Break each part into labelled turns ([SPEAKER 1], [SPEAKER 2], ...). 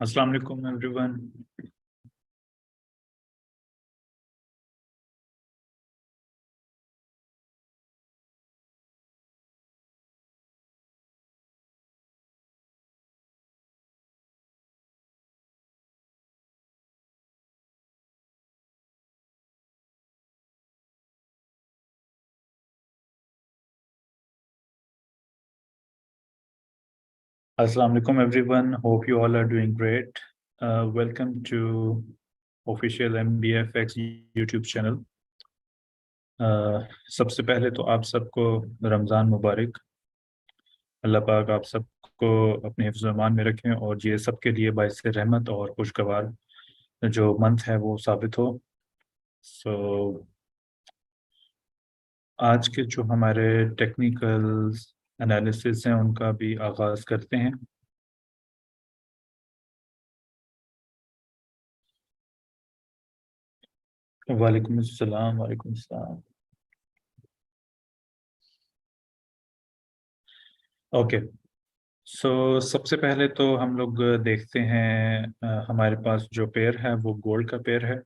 [SPEAKER 1] अस्सलाम वालेकुम एवरीवन। अस्सलाम वालेकुम everyone, hope you all are doing great. Welcome to official MBFX YouTube channel. सबसे पहले तो आप सबको रमज़ान मुबारक। अल्लाह पाक आप सबको अपने हिफ्ज़ व अमान में रखें और ये सबके लिए बाइस रहमत और खुशगवार जो मंथ है वो साबित हो। सो आज के जो हमारे टेक्निकल एनालिसिस हैं उनका भी आगाज़ करते हैं। वालेकुम अस्सलाम, वालेकुम अस्सलाम। ओके, सबसे पहले तो हम लोग देखते हैं हमारे पास जो पेयर है वो गोल्ड का पेयर है।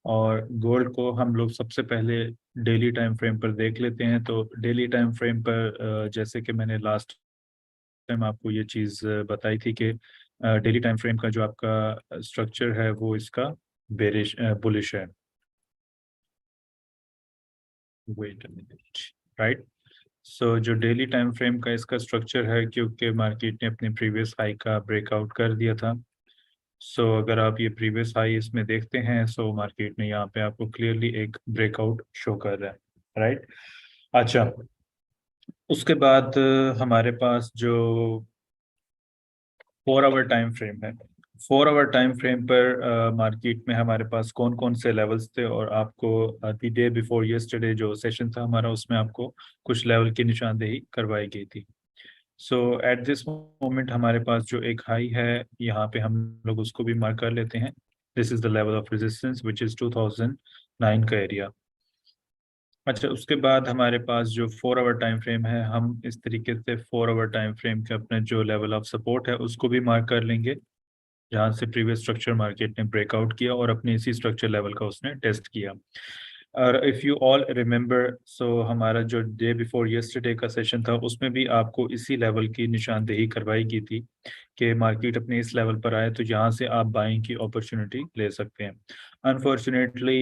[SPEAKER 1] और गोल्ड को हम लोग सबसे पहले डेली टाइम फ्रेम पर देख लेते हैं। तो डेली टाइम फ्रेम पर जैसे कि मैंने लास्ट टाइम आपको ये चीज़ बताई थी कि डेली टाइम फ्रेम का जो आपका स्ट्रक्चर है वो इसका बेरिश बुलिश है। Wait a minute, right. जो डेली टाइम फ्रेम का इसका स्ट्रक्चर है, क्योंकि मार्केट ने अपने प्रीवियस हाई का ब्रेकआउट कर दिया था। अगर आप ये प्रीवियस हाई इसमें देखते हैं, मार्केट ने यहाँ पे आपको क्लियरली एक ब्रेकआउट शो कर रहा है, राइट। अच्छा, उसके बाद हमारे पास जो 4 आवर टाइम फ्रेम है, 4 आवर टाइम फ्रेम पर मार्केट में हमारे पास कौन कौन से लेवल्स थे, और आपको द डे बिफोर यस्टरडे जो सेशन था हमारा उसमें आपको कुछ लेवल की निशानदेही करवाई गई थी। एट दिस मोमेंट हमारे पास जो एक हाई है यहाँ पे हम लोग उसको भी मार्क कर लेते हैं। This is the level of resistance which is 2009 का एरिया। अच्छा, उसके बाद हमारे पास जो 4 आवर टाइम फ्रेम है, हम इस तरीके से 4 आवर टाइम फ्रेम के अपने जो लेवल ऑफ सपोर्ट है उसको भी मार्क कर लेंगे, जहाँ से प्रीवियस स्ट्रक्चर मार्केट ने ब्रेकआउट किया और अपने इसी स्ट्रक्चर लेवल का उसने टेस्ट किया। और इफ़ यू ऑल रिमेंबर, हमारा जो डे बिफोर यस्टरडे का सेशन था उसमें भी आपको इसी लेवल की निशानदेही करवाई गई थी कि मार्केट अपने इस लेवल पर आए तो यहाँ से आप बाइंग की अपॉर्चुनिटी ले सकते हैं। अनफॉर्चुनेटली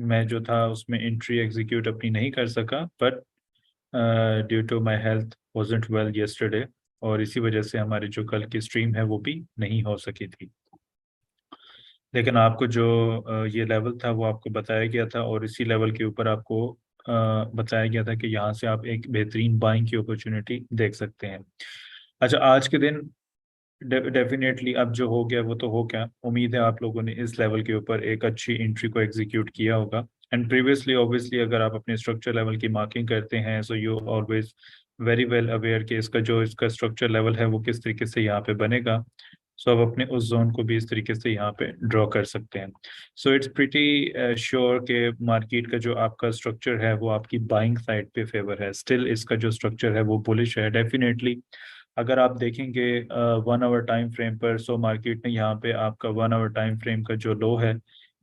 [SPEAKER 1] मैं जो था उसमें एंट्री एग्जीक्यूट अपनी नहीं कर सका, but due to my health wasn't well yesterday, और इसी वजह से हमारी जो कल की स्ट्रीम है वो भी नहीं हो सकी थी। लेकिन आपको जो ये लेवल था वो आपको बताया गया था, और इसी लेवल के ऊपर आपको बताया गया था कि यहाँ से आप एक बेहतरीन बाइंग की अपॉर्चुनिटी देख सकते हैं। अच्छा, आज के दिन डेफिनेटली अब जो हो गया वो तो हो गया। उम्मीद है आप लोगों ने इस लेवल के ऊपर एक अच्छी एंट्री को एग्जीक्यूट किया होगा। एंड प्रीवियसली ऑब्वियसली अगर आप अपने स्ट्रक्चर लेवल की मार्किंग करते हैं, you always very well aware कि इसका स्ट्रक्चर लेवल है वो किस तरीके से यहाँ पे बनेगा। आप अपने उस जोन को भी इस तरीके से यहाँ पे ड्रॉ कर सकते हैं। इट्स प्रिटी श्योर कि मार्केट का जो आपका स्ट्रक्चर है वो आपकी बाइंग साइड पे फेवर है। स्टिल इसका जो स्ट्रक्चर है वो बुलिश है डेफिनेटली। अगर आप देखेंगे 1 आवर टाइम फ्रेम पर, मार्केट ने यहाँ पे आपका 1 आवर टाइम फ्रेम का जो लो है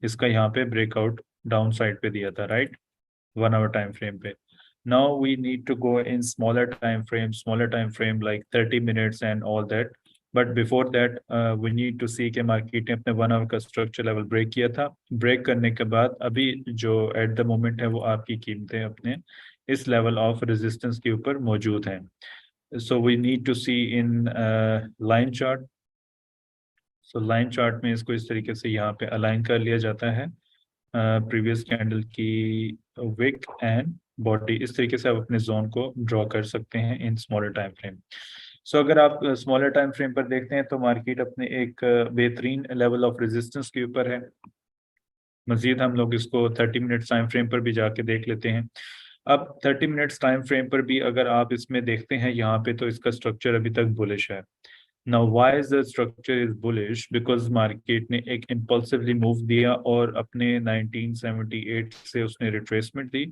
[SPEAKER 1] इसका यहाँ पे ब्रेकआउट डाउन साइड पे दिया था, राइट। 1 आवर टाइम फ्रेम पे। Now we need to go in smaller time frame like 30 minutes and all that. But before that we need to see कि मार्केट ने अपने 1 आवर का स्ट्रक्चर लेवल ब्रेक किया था। ब्रेक करने के बाद अभी जो एट द मोमेंट है वो आपकी कीमतें अपने इस लेवल ऑफ रेजिस्टेंस के ऊपर मौजूद हैं। We need to see in line chart. Line chart में इसको इस तरीके से यहाँ पे अलाइन कर लिया जाता है। प्रीवियस कैंडल की विक एंड बॉडी, इस तरीके से आप अपने जोन को ड्रॉ कर सकते हैं इन स्मॉलर टाइम फ्रेम। अगर आप स्मॉलर टाइम फ्रेम पर देखते हैं तो मार्केट अपने एक बेहतरीन लेवल ऑफ रेजिस्टेंस के ऊपर है। मजीद हम लोग इसको 30 मिनट्स टाइम फ्रेम पर भी जाके देख लेते हैं। अब 30 मिनट्स टाइम फ्रेम पर भी अगर आप इसमें देखते हैं यहाँ पे, तो इसका स्ट्रक्चर अभी तक बुलिश है। Now why is the structure is bullish? Because market ने एक इम्पल्सिवली मूव दिया और अपने 1978 से उसने रिट्रेसमेंट दी।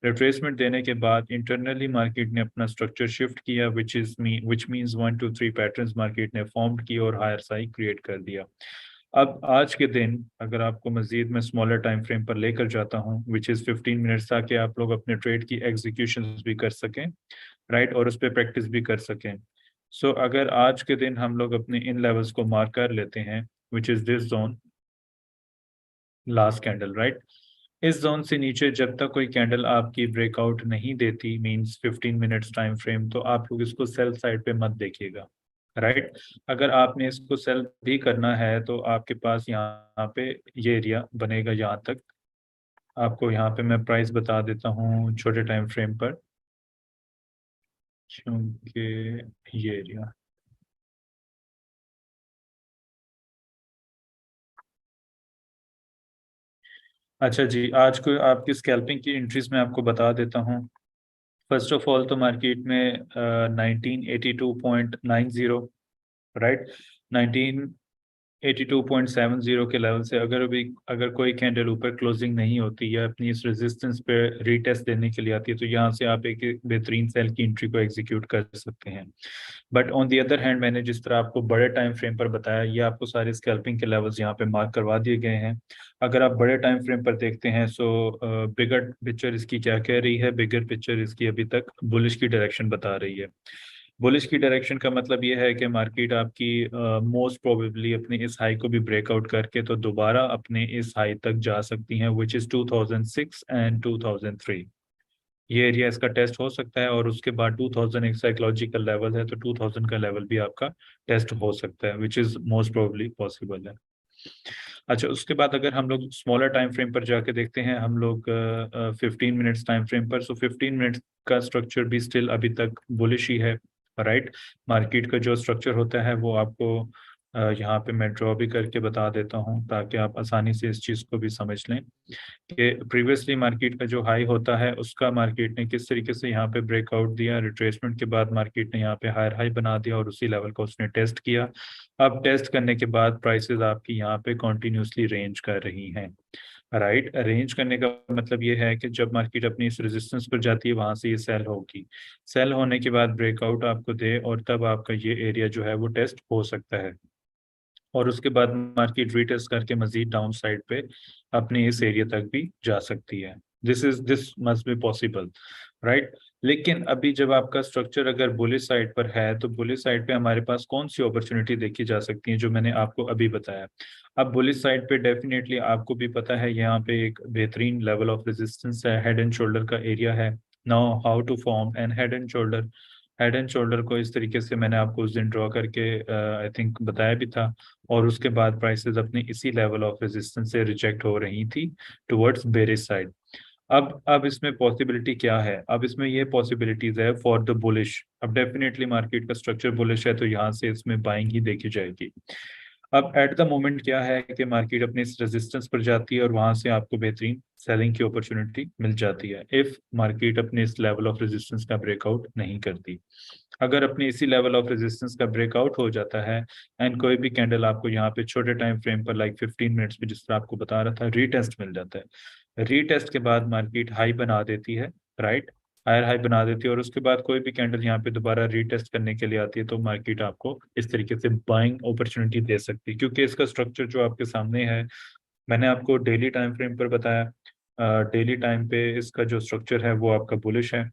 [SPEAKER 1] रिट्रेसमेंट देने के बाद इंटरनली मार्केट ने अपना स्ट्रक्चर शिफ्ट किया, विच मींस 1 2 3 पैटर्न्स मार्केट ने फॉर्म किए और हायर साई क्रिएट कर दिया। अब आज के दिन अगर आपको मजीद मैं स्मॉलर टाइम फ्रेम पर लेकर जाता हूँ विच इज़ 15 मिनट्स, ताकि आप लोग अपने ट्रेड की एग्जीक्यूशन भी कर सकें, राइट, और उस पर प्रैक्टिस भी कर सकें। सो अगर आज के दिन हम लोग अपने इन लेवल्स को मार्क कर लेते हैं which is this zone, last candle, right, इस जोन से नीचे जब तक कोई कैंडल आपकी ब्रेकआउट नहीं देती, मींस 15 मिनट्स टाइम फ्रेम, तो आप लोग इसको सेल साइड पे मत देखिएगा, राइट। अगर आपने इसको सेल भी करना है तो आपके पास यहाँ पे ये एरिया बनेगा यहाँ तक। आपको यहाँ पे मैं प्राइस बता देता हूँ छोटे टाइम फ्रेम पर, क्योंकि ये एरिया, अच्छा जी, आज को आपकी स्कैल्पिंग की एंट्रीज मैं आपको बता देता हूँ। फर्स्ट ऑफ ऑल तो मार्केट में 1982.90, राइट, 1982.70 के लेवल से अगर कोई कैंडल ऊपर क्लोजिंग नहीं होती या अपनी इस रेजिस्टेंस पे रीटेस्ट देने के लिए आती है, तो यहाँ से आप एक बेहतरीन सेल की एंट्री को एग्जीक्यूट कर सकते हैं। But on the other hand, मैंने जिस तरह आपको बड़े टाइम फ्रेम पर बताया, ये आपको सारे स्कैल्पिंग के लेवल्स यहाँ पे मार्क करवा दिए गए हैं। अगर आप बड़े टाइम फ्रेम पर देखते हैं, सो बिगर पिक्चर इसकी क्या कह रही है? बिगर पिक्चर इसकी अभी तक बुलिश की डायरेक्शन बता रही है। बुलिश की डायरेक्शन का मतलब ये है कि मार्केट आपकी मोस्ट प्रोबेबली अपनी इस हाई को भी ब्रेकआउट करके तो दोबारा अपने इस हाई तक जा सकती हैं, विच इज़ 2006 एंड 2003। ये एरिया इसका टेस्ट हो सकता है, और उसके बाद 2000 एक साइकोलॉजिकल लेवल है, तो 2000 का लेवल भी आपका टेस्ट हो सकता है, which is most probably possible है। अच्छा, उसके बाद अगर हम लोग स्मॉलर टाइम फ्रेम पर जाके देखते हैं, हम लोग 15 मिनट्स टाइम फ्रेम पर, सो 15 मिनट्स का स्ट्रक्चर भी स्टिल अभी तक बुलिश ही है, राइट। मार्केट का जो स्ट्रक्चर होता है वो आपको यहाँ पे मैं ड्रॉ भी करके बता देता हूँ, ताकि आप आसानी से इस चीज़ को भी समझ लें कि प्रीवियसली मार्केट का जो हाई होता है उसका मार्केट ने किस तरीके से यहाँ पे ब्रेकआउट दिया, रिट्रेसमेंट के बाद मार्केट ने यहाँ पे हायर हाई बना दिया और उसी लेवल का उसने टेस्ट किया। अब टेस्ट करने के बाद प्राइसेस आपकी यहाँ पे कॉन्टिन्यूसली रेंज कर रही हैं, राइट। रेंज करने का मतलब ये है कि जब मार्केट अपनी इस रेजिस्टेंस पर जाती है वहां से ये सेल होगी, सेल होने के बाद ब्रेकआउट आपको दे और तब आपका ये एरिया जो है वो टेस्ट हो सकता है, और उसके बाद मार्केट रीटेस्ट करके मजीद डाउन साइड पे अपने इस एरिया तक भी जा सकती है। This must be possible, right. लेकिन अभी जब आपका स्ट्रक्चर अगर बुलिश साइड पर है, तो बुलिश साइड पे हमारे पास कौन सी अपॉर्चुनिटी देखी जा सकती है, जो मैंने आपको अभी बताया। अब बुलिश साइड पे डेफिनेटली आपको भी पता है यहाँ पे एक बेहतरीन लेवल ऑफ रेजिस्टेंस है, हेड एंड शोल्डर का एरिया है। Now how to form and head and shoulder? Head and shoulder को इस तरीके से मैंने आपको उस दिन ड्रॉ करके आई थिंक बताया भी था, और उसके बाद प्राइसेस अपने इसी लेवल ऑफ रेजिस्टेंस से रिजेक्ट हो रही थी टुवर्ड्स बेरिश साइड। अब इसमें पॉसिबिलिटी क्या है? अब इसमें ये पॉसिबिलिटीज है फॉर द बुलिश। अब डेफिनेटली मार्केट का स्ट्रक्चर बुलिश है, तो यहाँ से इसमें बाइंग ही देखी जाएगी। अब एट द मोमेंट क्या है कि मार्केट अपने इस रेजिस्टेंस पर जाती है और वहां से आपको बेहतरीन सेलिंग की अपॉर्चुनिटी मिल जाती है, इफ मार्केट अपने इस लेवल ऑफ रेजिस्टेंस का ब्रेकआउट नहीं करती। अगर अपने इसी लेवल ऑफ रेजिस्टेंस का ब्रेकआउट हो जाता है एंड कोई भी कैंडल आपको यहाँ पे छोटे टाइम फ्रेम पर लाइक 15 मिनट्स में, जिस तरह आपको बता रहा था, रीटेस्ट मिल जाता है, रीटेस्ट के बाद मार्केट हाई बना देती है, राइट, हायर हाई बना देती है, और उसके बाद कोई भी कैंडल यहाँ पे दोबारा रीटेस्ट करने के लिए आती है, तो मार्केट आपको इस तरीके से बाइंग अपॉर्चुनिटी दे सकती है, क्योंकि इसका स्ट्रक्चर जो आपके सामने है, मैंने आपको डेली टाइम फ्रेम पर बताया। डेली टाइम पे इसका जो स्ट्रक्चर है वो आपका बुलिश है।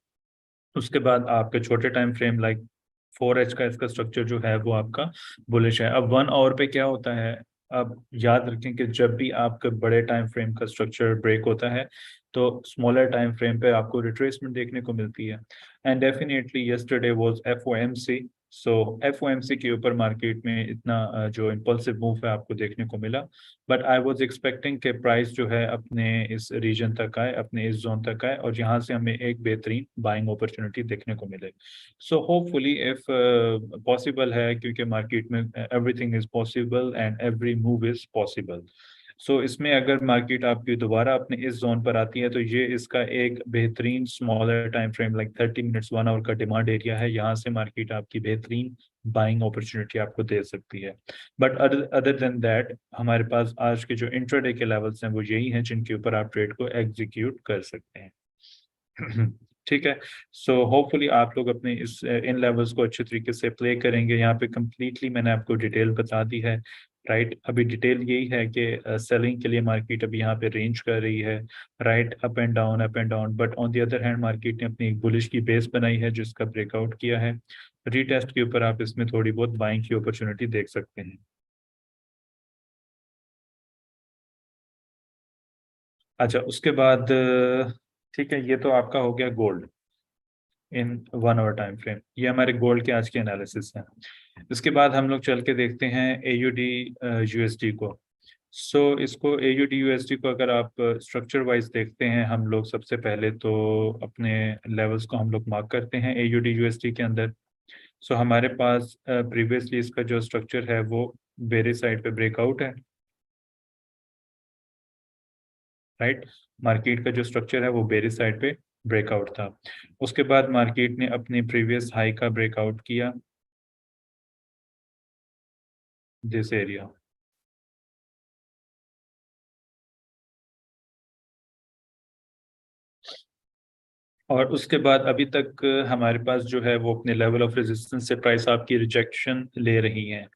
[SPEAKER 1] उसके बाद आपके छोटे टाइम फ्रेम लाइक 4H का इसका स्ट्रक्चर जो है वो आपका बुलिश है। अब 1 आवर पे क्या होता है? अब याद रखें कि जब भी आपके बड़े टाइम फ्रेम का स्ट्रक्चर ब्रेक होता है, तो स्मॉलर टाइम फ्रेम पे आपको रिट्रेसमेंट देखने को मिलती है। And definitely yesterday was FOMC, so FOMC के ऊपर मार्केट में इतना जो इम्पल्सिव मूव है आपको देखने को मिला। बट आई वाज एक्सपेक्टिंग कि प्राइस जो है अपने इस रीजन तक आए, अपने इस जोन तक आए, और यहाँ से हमें एक बेहतरीन बाइंग अपॉर्चुनिटी देखने को मिले। सो होपफुली इफ पॉसिबल है, क्योंकि मार्केट में everything is possible and every move is possible. So इसमें अगर मार्केट आपकी दोबारा अपने इस जोन पर आती है तो ये इसका एक बेहतरीन smaller time frame like 30 minutes 1 hour का डिमांड एरिया है। यहाँ से मार्केट आपकी बेहतरीन बाइंग अपॉर्चुनिटी आपको दे सकती है। But other other than that हमारे पास आज के जो इंट्राडे के लेवल्स हैं वो यही हैं जिनके ऊपर आप ट्रेड को एग्जीक्यूट कर सकते हैं। ठीक है। सो होपफुली आप लोग अपने इस इन लेवल्स को अच्छे तरीके से प्ले करेंगे। यहाँ पे कम्प्लीटली मैंने आपको डिटेल बता दी है। राइट, अभी डिटेल यही है कि सेलिंग के लिए मार्केट अभी यहाँ पे रेंज कर रही है। Right, up and down, but on the other hand market ने अपनी एक बुलिश की बेस बनाई है जिसका ब्रेकआउट किया है। रीटेस्ट के ऊपर आप इसमें थोड़ी बहुत बाइंग की अपॉर्चुनिटी देख सकते हैं। अच्छा, उसके बाद ठीक है, ये तो आपका हो गया gold in 1 hour time frame. ये हमारे गोल्ड के आज के एनालिसिस हैं। इसके बाद हम लोग चल के देखते हैं एयूडी यूएसडी को। इसको एयूडी यूएसडी को अगर आप स्ट्रक्चर वाइज देखते हैं, हम लोग सबसे पहले तो अपने लेवल्स को हम लोग मार्क करते हैं एयूडी यूएसडी के अंदर। हमारे पास प्रीवियसली इसका जो स्ट्रक्चर है वो बेरिश साइड पे ब्रेकआउट है। राइट, मार्केट का जो स्ट्रक्चर है वो बेरिश साइड पे ब्रेकआउट था। उसके बाद मार्केट ने अपने प्रीवियस हाई का ब्रेकआउट किया, दिस एरिया। और उसके बाद अभी तक हमारे पास जो है वो अपने लेवल ऑफ रेजिस्टेंस से प्राइस आपकी रिजेक्शन ले रही हैं।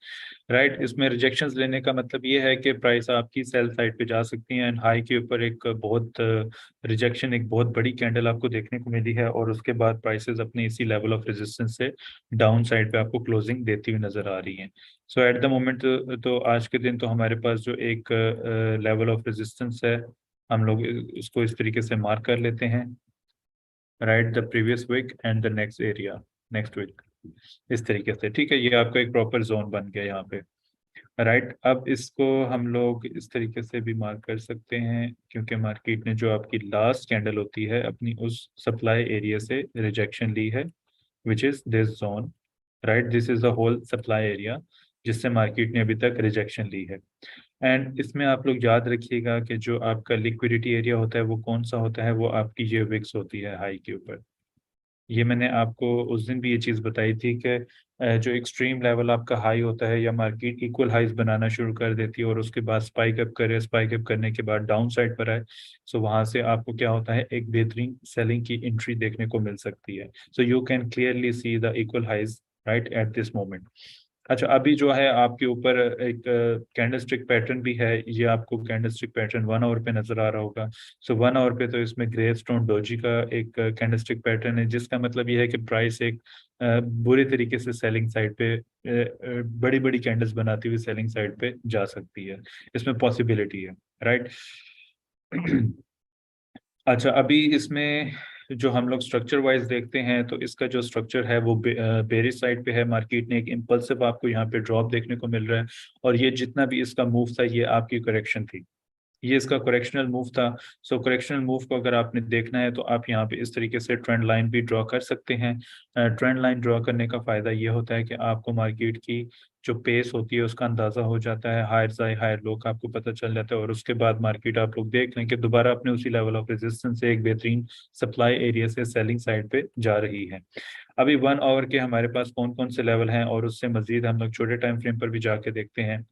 [SPEAKER 1] राइट, इसमें रिजेक्शंस लेने का मतलब ये है कि प्राइस आपकी सेल साइड पे जा सकती है एंड हाई के ऊपर एक बहुत रिजेक्शन, एक बहुत बड़ी कैंडल आपको देखने को मिली है और उसके बाद प्राइसेस अपने इसी लेवल ऑफ रेजिस्टेंस से डाउन साइड पे आपको क्लोजिंग देती हुई नजर आ रही हैं। एट द मोमेंट तो आज के दिन तो हमारे पास जो एक लेवल ऑफ रेजिस्टेंस है, हम लोग इसको इस तरीके से मार्क कर लेते हैं। Right, the previous week and the next area, next week, इस तरीके से। ठीक है, ये आपका एक प्रॉपर जोन बन गया यहाँ पे। राइट, अब इसको हम लोग इस तरीके से भी मार्क कर सकते हैं क्योंकि मार्केट ने जो आपकी लास्ट कैंडल होती है अपनी उस सप्लाई एरिया से रिजेक्शन ली है, which is this zone. Right, this is the whole supply area जिससे मार्केट ने अभी तक रिजेक्शन ली है। एंड इसमें आप लोग याद रखिएगा कि जो आपका लिक्विडिटी एरिया होता है वो कौन सा होता है, वो आपकी ये विक्स होती है हाई के ऊपर। ये मैंने आपको उस दिन भी ये चीज़ बताई थी कि जो एक्सट्रीम लेवल आपका हाई होता है या मार्केट इक्वल हाइज बनाना शुरू कर देती है और उसके बाद स्पाइक अप करे, स्पाइक अप करने के बाद डाउन साइड पर आए, वहां से आपको क्या होता है, एक बेहतरीन सेलिंग की एंट्री देखने को मिल सकती है। You can clearly see the equal highs right at this moment. अच्छा, अभी जो है आपके ऊपर एक कैंडलस्टिक पैटर्न भी है। ये आपको कैंडलस्टिक पैटर्न 1 आवर पे नजर आ रहा होगा। 1 आवर पे तो इसमें ग्रे स्टोन डोजी का एक कैंडलस्टिक पैटर्न है जिसका मतलब ये है कि प्राइस एक बुरी तरीके से सेलिंग साइड पे बड़ी बड़ी कैंडल्स बनाती हुई सेलिंग साइड पे जा सकती है। इसमें पॉसिबिलिटी है। राइट। अच्छा, अभी इसमें जो हम लोग स्ट्रक्चर वाइज देखते हैं तो इसका जो स्ट्रक्चर है वो बेरिश साइड पे है। मार्केट ने एक इम्पल्सिव आपको यहाँ पे ड्रॉप देखने को मिल रहा है और ये जितना भी इसका मूव था ये आपकी करेक्शन थी, ये इसका करेक्शनल मूव था। करेक्शनल मूव को अगर आपने देखना है तो आप यहाँ पे इस तरीके से ट्रेंड लाइन भी ड्रॉ कर सकते हैं। ट्रेंड लाइन ड्रॉ करने का फायदा ये होता है कि आपको मार्केट की जो पेस होती है उसका अंदाजा हो जाता है, हायर हाई हायर लो का आपको पता चल जाता है और उसके बाद मार्केट आप लोग देख लें कि दोबारा अपने उसी लेवल ऑफ रेजिस्टेंस से एक बेहतरीन सप्लाई एरिया से सेलिंग साइड पे जा रही है। अभी 1 आवर के हमारे पास कौन कौन से लेवल हैं और उससे मजीद हम लोग छोटे टाइम फ्रेम पर भी जाके देखते हैं।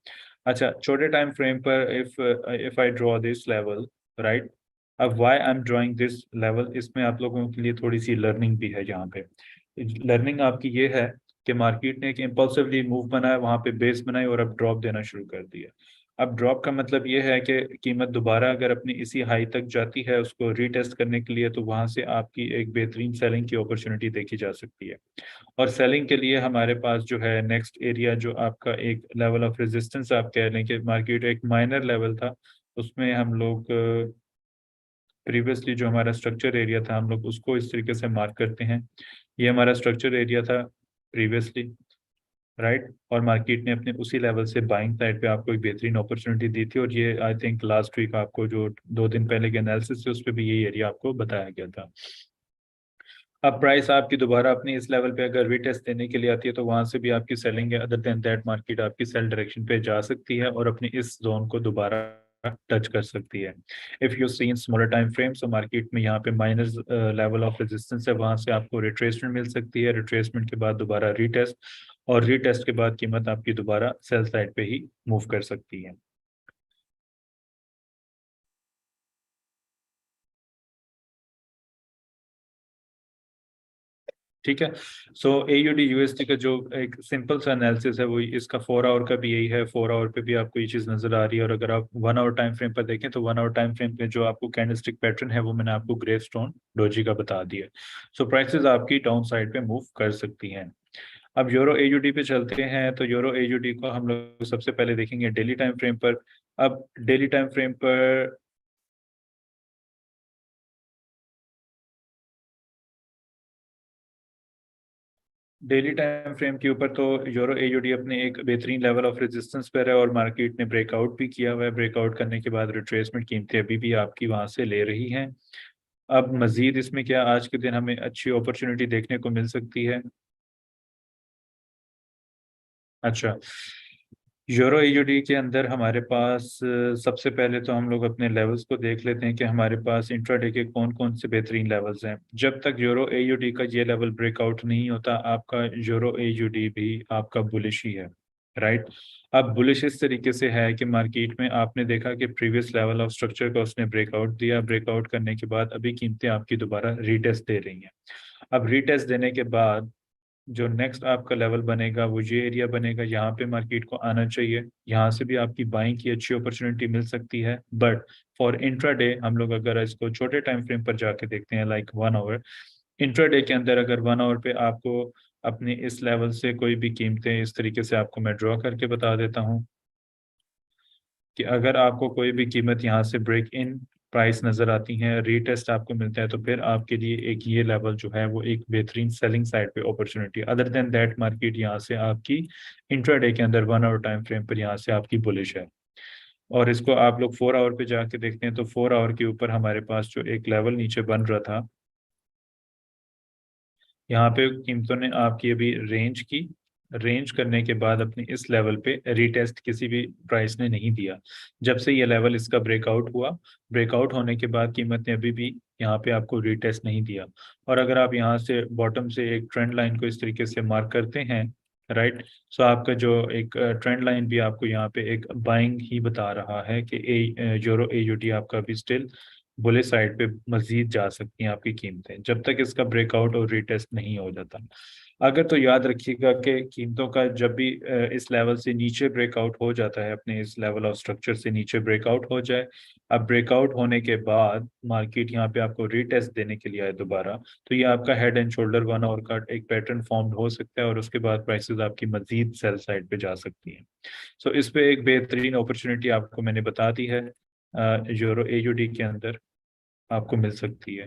[SPEAKER 1] अच्छा, छोटे टाइम फ्रेम पर if I draw this level, right, अब why I am drawing this level, इसमें आप लोगों के लिए थोड़ी सी लर्निंग भी है। यहाँ पे लर्निंग आपकी ये है कि मार्केट ने एक इम्पल्सिवली मूव बनाया, वहां पे बेस बनाई और अब ड्रॉप देना शुरू कर दिया। अब ड्रॉप का मतलब ये है कि कीमत दोबारा अगर अपनी इसी हाई तक जाती है उसको रीटेस्ट करने के लिए तो वहां से आपकी एक बेहतरीन सेलिंग की अपॉर्चुनिटी देखी जा सकती है। और सेलिंग के लिए हमारे पास जो है नेक्स्ट एरिया जो आपका एक लेवल ऑफ रेजिस्टेंस आप कह लें कि मार्केट एक माइनर लेवल था, उसमें हम लोग प्रीवियसली जो हमारा स्ट्रक्चर एरिया था हम लोग उसको इस तरीके से मार्क करते हैं। ये हमारा स्ट्रक्चर एरिया था प्रीवियसली। राइट, और मार्केट ने अपने उसी लेवल से बाइंग साइड पे आपको एक बेहतरीन अपॉर्चुनिटी दी थी और ये आई थिंक लास्ट वीक आपको जो 2 दिन पहले के एनालिसिस थे उस पर भी यही एरिया आपको बताया गया था। अब प्राइस आपकी दोबारा अपनी इस लेवल पे अगर रीटेस्ट देने के लिए आती है तो वहां से भी आपकी सेलिंग है। अदर देन दैट मार्केट आपकी सेल डायरेक्शन पे जा सकती है और अपनी इस जोन को दोबारा टच कर सकती है। If you seen smaller time frame, तो मार्केट में यहाँ पे माइनस लेवल ऑफ रेजिस्टेंस है, वहां से आपको रिट्रेसमेंट मिल सकती है, रिट्रेसमेंट के बाद दोबारा रीटेस्ट, और रीटेस्ट के बाद कीमत आपकी दोबारा सेल साइड पे ही मूव कर सकती है। ठीक है। सो AUD USD का जो एक सिंपल सा एनालिसिस है वो इसका 4 आवर का भी यही है। 4 आवर पे भी आपको ये चीज नजर आ रही है, और अगर आप 1 आवर टाइम फ्रेम पर देखें तो 1 आवर टाइम फ्रेम पे जो आपको कैंडलस्टिक पैटर्न है वो मैंने आपको ग्रे स्टोन डोजी का बता दिया। सो प्राइसेस आपकी डाउन साइड पे मूव कर सकती हैं। अब यूरो AUD पे चलते हैं, तो यूरो AUD को हम लोग सबसे पहले देखेंगे डेली टाइम फ्रेम पर। अब डेली टाइम फ्रेम पर डेली टाइम फ्रेम के ऊपर तो यूरो AUD अपने एक बेहतरीन लेवल ऑफ रेजिस्टेंस पर है, और मार्केट ने ब्रेकआउट भी किया हुआ है। ब्रेकआउट करने के बाद रिट्रेसमेंट कीमतें अभी भी आपकी वहां से ले रही हैं। अब मजीद इसमें क्या आज के दिन हमें अच्छी अपॉर्चुनिटी देखने को मिल सकती है। अच्छा, यूरो AUD के अंदर हमारे पास सबसे पहले तो हम लोग अपने लेवल्स को देख लेते हैं कि हमारे पास इंट्राडे के कौन कौन से बेहतरीन लेवल्स हैं। जब तक यूरो AUD का ये लेवल ब्रेकआउट नहीं होता, आपका यूरो AUD भी आपका बुलिश ही है। राइट। अब बुलिश इस तरीके से है कि मार्केट में आपने देखा कि प्रीवियस लेवल ऑफ स्ट्रक्चर का उसने ब्रेकआउट दिया, ब्रेकआउट करने के बाद अभी कीमतें आपकी दोबारा रीटेस्ट दे रही हैं। अब रीटेस्ट देने के बाद जो नेक्स्ट आपका लेवल बनेगा वो ये एरिया बनेगा, यहाँ पे मार्केट को आना चाहिए। यहाँ से भी आपकी बाइंग की अच्छी अपॉर्चुनिटी मिल सकती है, बट फॉर इंट्राडे हम लोग अगर इसको छोटे टाइम फ्रेम पर जाके देखते हैं, लाइक 1 आवर, इंट्राडे के अंदर अगर 1 आवर पे आपको अपने इस लेवल से कोई भी कीमतें इस तरीके से आपको मैं ड्रॉ करके बता देता हूँ कि अगर आपको कोई भी कीमत यहाँ से ब्रेक इन प्राइस नजर आती है, रीटेस्ट आपको मिलता है, तो फिर आपके लिए एक ये लेवल जो है वो एक बेहतरीन सेलिंग साइड पे opportunity. Other than that market यहाँ से आपकी इंट्राडे के अंदर 1 आवर टाइम फ्रेम पर यहाँ से आपकी बुलिश है। और इसको आप लोग 4 आवर पे जाके देखते हैं, तो 4 आवर के ऊपर हमारे पास जो एक लेवल नीचे बन रहा था, यहाँ पे कीमतों ने आपकी अभी रेंज की, रेंज करने के बाद अपनी इस लेवल पे रीटेस्ट किसी भी प्राइस ने नहीं दिया। जब से ये लेवल इसका ब्रेकआउट हुआ, ब्रेकआउट होने के बाद कीमत ने अभी भी यहाँ पे आपको रीटेस्ट नहीं दिया। और अगर आप यहाँ से बॉटम से एक ट्रेंड लाइन को इस तरीके से मार्क करते हैं, राइट, सो आपका जो एक ट्रेंड लाइन भी आपको यहाँ पे एक बाइंग ही बता रहा है कि यूरो AUD आपका भी स्टिल बुले साइड पे मजीद जा सकती हैं आपकी कीमतें, जब तक इसका ब्रेकआउट और रीटेस्ट नहीं हो जाता। अगर तो याद रखिएगा कि कीमतों का जब भी इस लेवल से नीचे ब्रेकआउट हो जाता है, अपने इस लेवल ऑफ स्ट्रक्चर से नीचे ब्रेकआउट हो जाए, अब ब्रेकआउट होने के बाद मार्केट यहाँ पे आपको रीटेस्ट देने के लिए आए दोबारा, तो ये आपका हेड एंड शोल्डर 1 आवर का एक पैटर्न फॉर्म हो सकता है, और उसके बाद प्राइसेस आपकी मजीद सेल साइड पे जा सकती हैं। सो इस पे एक बेहतरीन अपॉर्चुनिटी आपको मैंने बता दी है, यूरो AUD के अंदर आपको मिल सकती है,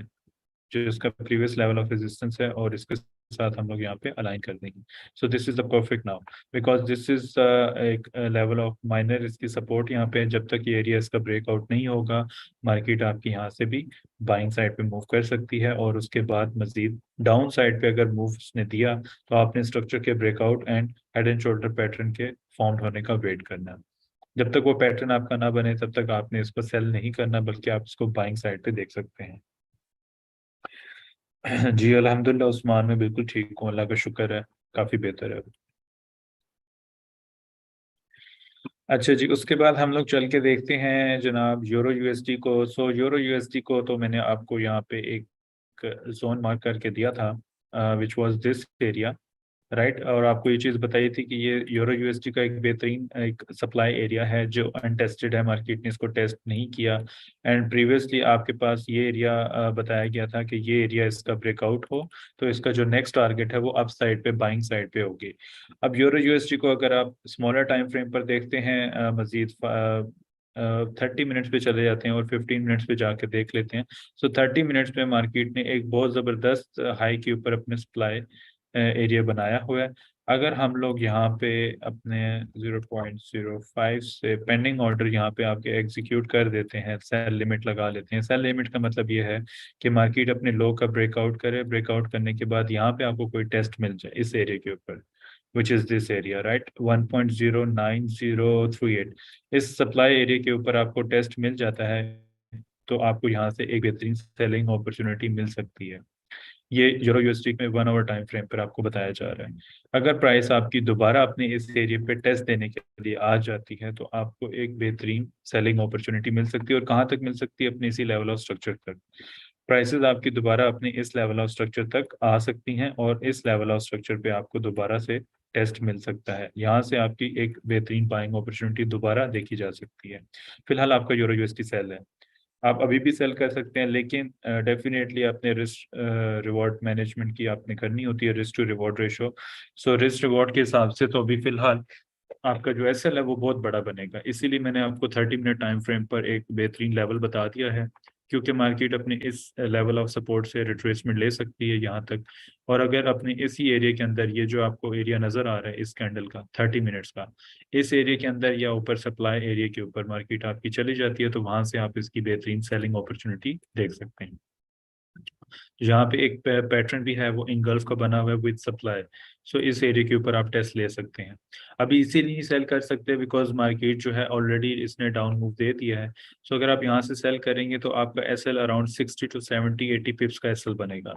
[SPEAKER 1] जो इसका प्रीवियस लेवल ऑफ रेजिस्टेंस है, और इसके साथ हम लोग यहाँ पे अलाइन कर देंगे। So this is the perfect now, because this is एक लेवल ऑफ माइनर इसकी सपोर्ट यहाँ पे है। जब तक ये एरिया इसका ब्रेकआउट नहीं होगा, मार्केट आपकी यहाँ से भी बाइंग साइड पे मूव कर सकती है, और उसके बाद मजीद डाउन साइड पे अगर मूव उसने दिया, तो आपने स्ट्रक्चर के breakout and head and shoulder pattern के फॉर्म होने का वेट करना है। जब तक वो पैटर्न आपका ना बने, तब तक आपने इसको सेल नहीं करना, बल्कि आप इसको बाइंग साइड पे देख सकते हैं। जी अल्हम्दुलिल्लाह उस्मान, में बिल्कुल ठीक हूँ, अल्लाह का शुक्र है, काफ़ी बेहतर है। अच्छा जी, उसके बाद हम लोग चल के देखते हैं जनाब यूरो USD को। सो यूरो USD को तो मैंने आपको यहाँ पे एक जोन मार्क करके दिया था, which was this area, right. और आपको ये चीज़ बताई थी कि ये यूरो USD का एक बेहतरीन एक सप्लाई एरिया है जो अनटेस्टेड है, मार्केट ने इसको टेस्ट नहीं किया। एंड प्रीवियसली आपके पास ये एरिया बताया गया था कि ये एरिया इसका ब्रेकआउट हो, तो इसका जो नेक्स्ट टारगेट है वो अप साइड पे बाइंग साइड पे होगी। अब यूरो USD को अगर आप स्मॉलर टाइम फ्रेम पर देखते हैं, मजीद 30 मिनट्स पे चले जाते हैं और 15 मिनट्स पे जाके देख लेते हैं। सो 30 मिनट्स पे मार्केट ने एक बहुत ज़बरदस्त हाई के ऊपर अपने सप्लाई एरिया बनाया हुआ है। अगर हम लोग यहाँ पे अपने 0.05 से पेंडिंग ऑर्डर यहाँ पे आपके एग्जीक्यूट कर देते हैं, सेल लिमिट लगा लेते हैं। सेल लिमिट का मतलब ये है कि मार्केट अपने लो का ब्रेकआउट करे, ब्रेकआउट करने के बाद यहाँ पे आपको कोई टेस्ट मिल जाए इस एरिया के ऊपर, विच इज दिस एरिया, राइट, 1.09038। इस सप्लाई एरिया के ऊपर आपको टेस्ट मिल जाता है तो आपको यहाँ से एक बेहतरीन सेलिंग अपॉर्चुनिटी मिल सकती है। ये यूरो यूएसडी में 1 आवर टाइम फ्रेम पर आपको बताया जा रहा है। अगर प्राइस आपकी दोबारा अपने इस एरिया पे टेस्ट देने के लिए आ जाती है तो आपको एक बेहतरीन सेलिंग अपॉर्चुनिटी मिल सकती है। और कहाँ तक मिल सकती है? अपने इसी लेवल ऑफ स्ट्रक्चर तक। प्राइसेस आपकी दोबारा अपने इस लेवल ऑफ स्ट्रक्चर तक आ सकती हैं और इस लेवल ऑफ स्ट्रक्चर पे आपको दोबारा से टेस्ट मिल सकता है। यहाँ से आपकी एक बेहतरीन बाइंग अपॉर्चुनिटी दोबारा देखी जा सकती है। फिलहाल आपका यूरो यूएसडी सेल है, आप अभी भी सेल कर सकते हैं, लेकिन डेफिनेटली अपने रिस्क रिवॉर्ड मैनेजमेंट की आपने करनी होती है, risk to reward ratio. So risk reward के हिसाब से तो अभी फिलहाल आपका जो एसएल है वो बहुत बड़ा बनेगा। इसीलिए मैंने आपको 30 मिनट टाइम फ्रेम पर एक बेहतरीन लेवल बता दिया है, क्योंकि मार्केट अपने इस लेवल ऑफ सपोर्ट से रिट्रेसमेंट ले सकती है यहाँ तक। और अगर अपने इसी एरिया के अंदर, ये जो आपको एरिया नजर आ रहा है इस कैंडल का 30 मिनट्स का, इस एरिया के अंदर या ऊपर सप्लाई एरिया के ऊपर मार्केट आपकी चली जाती है तो वहां से आप इसकी बेहतरीन सेलिंग अपॉर्चुनिटी देख सकते हैं। यहाँ पे एक पैटर्न भी है, वो इंगल्फ का बना हुआ है विद सप्लाई। सो इस एरिया के ऊपर आप टेस्ट ले सकते हैं। अभी इसीलिए सेल कर सकते हैं बिकॉज मार्केट जो है ऑलरेडी इसने डाउन मूव दे दिया है। सो अगर आप यहाँ से सेल करेंगे तो आपका एसएल अराउंड 60 टू 70-80 पिप्स का एसएल बनेगा।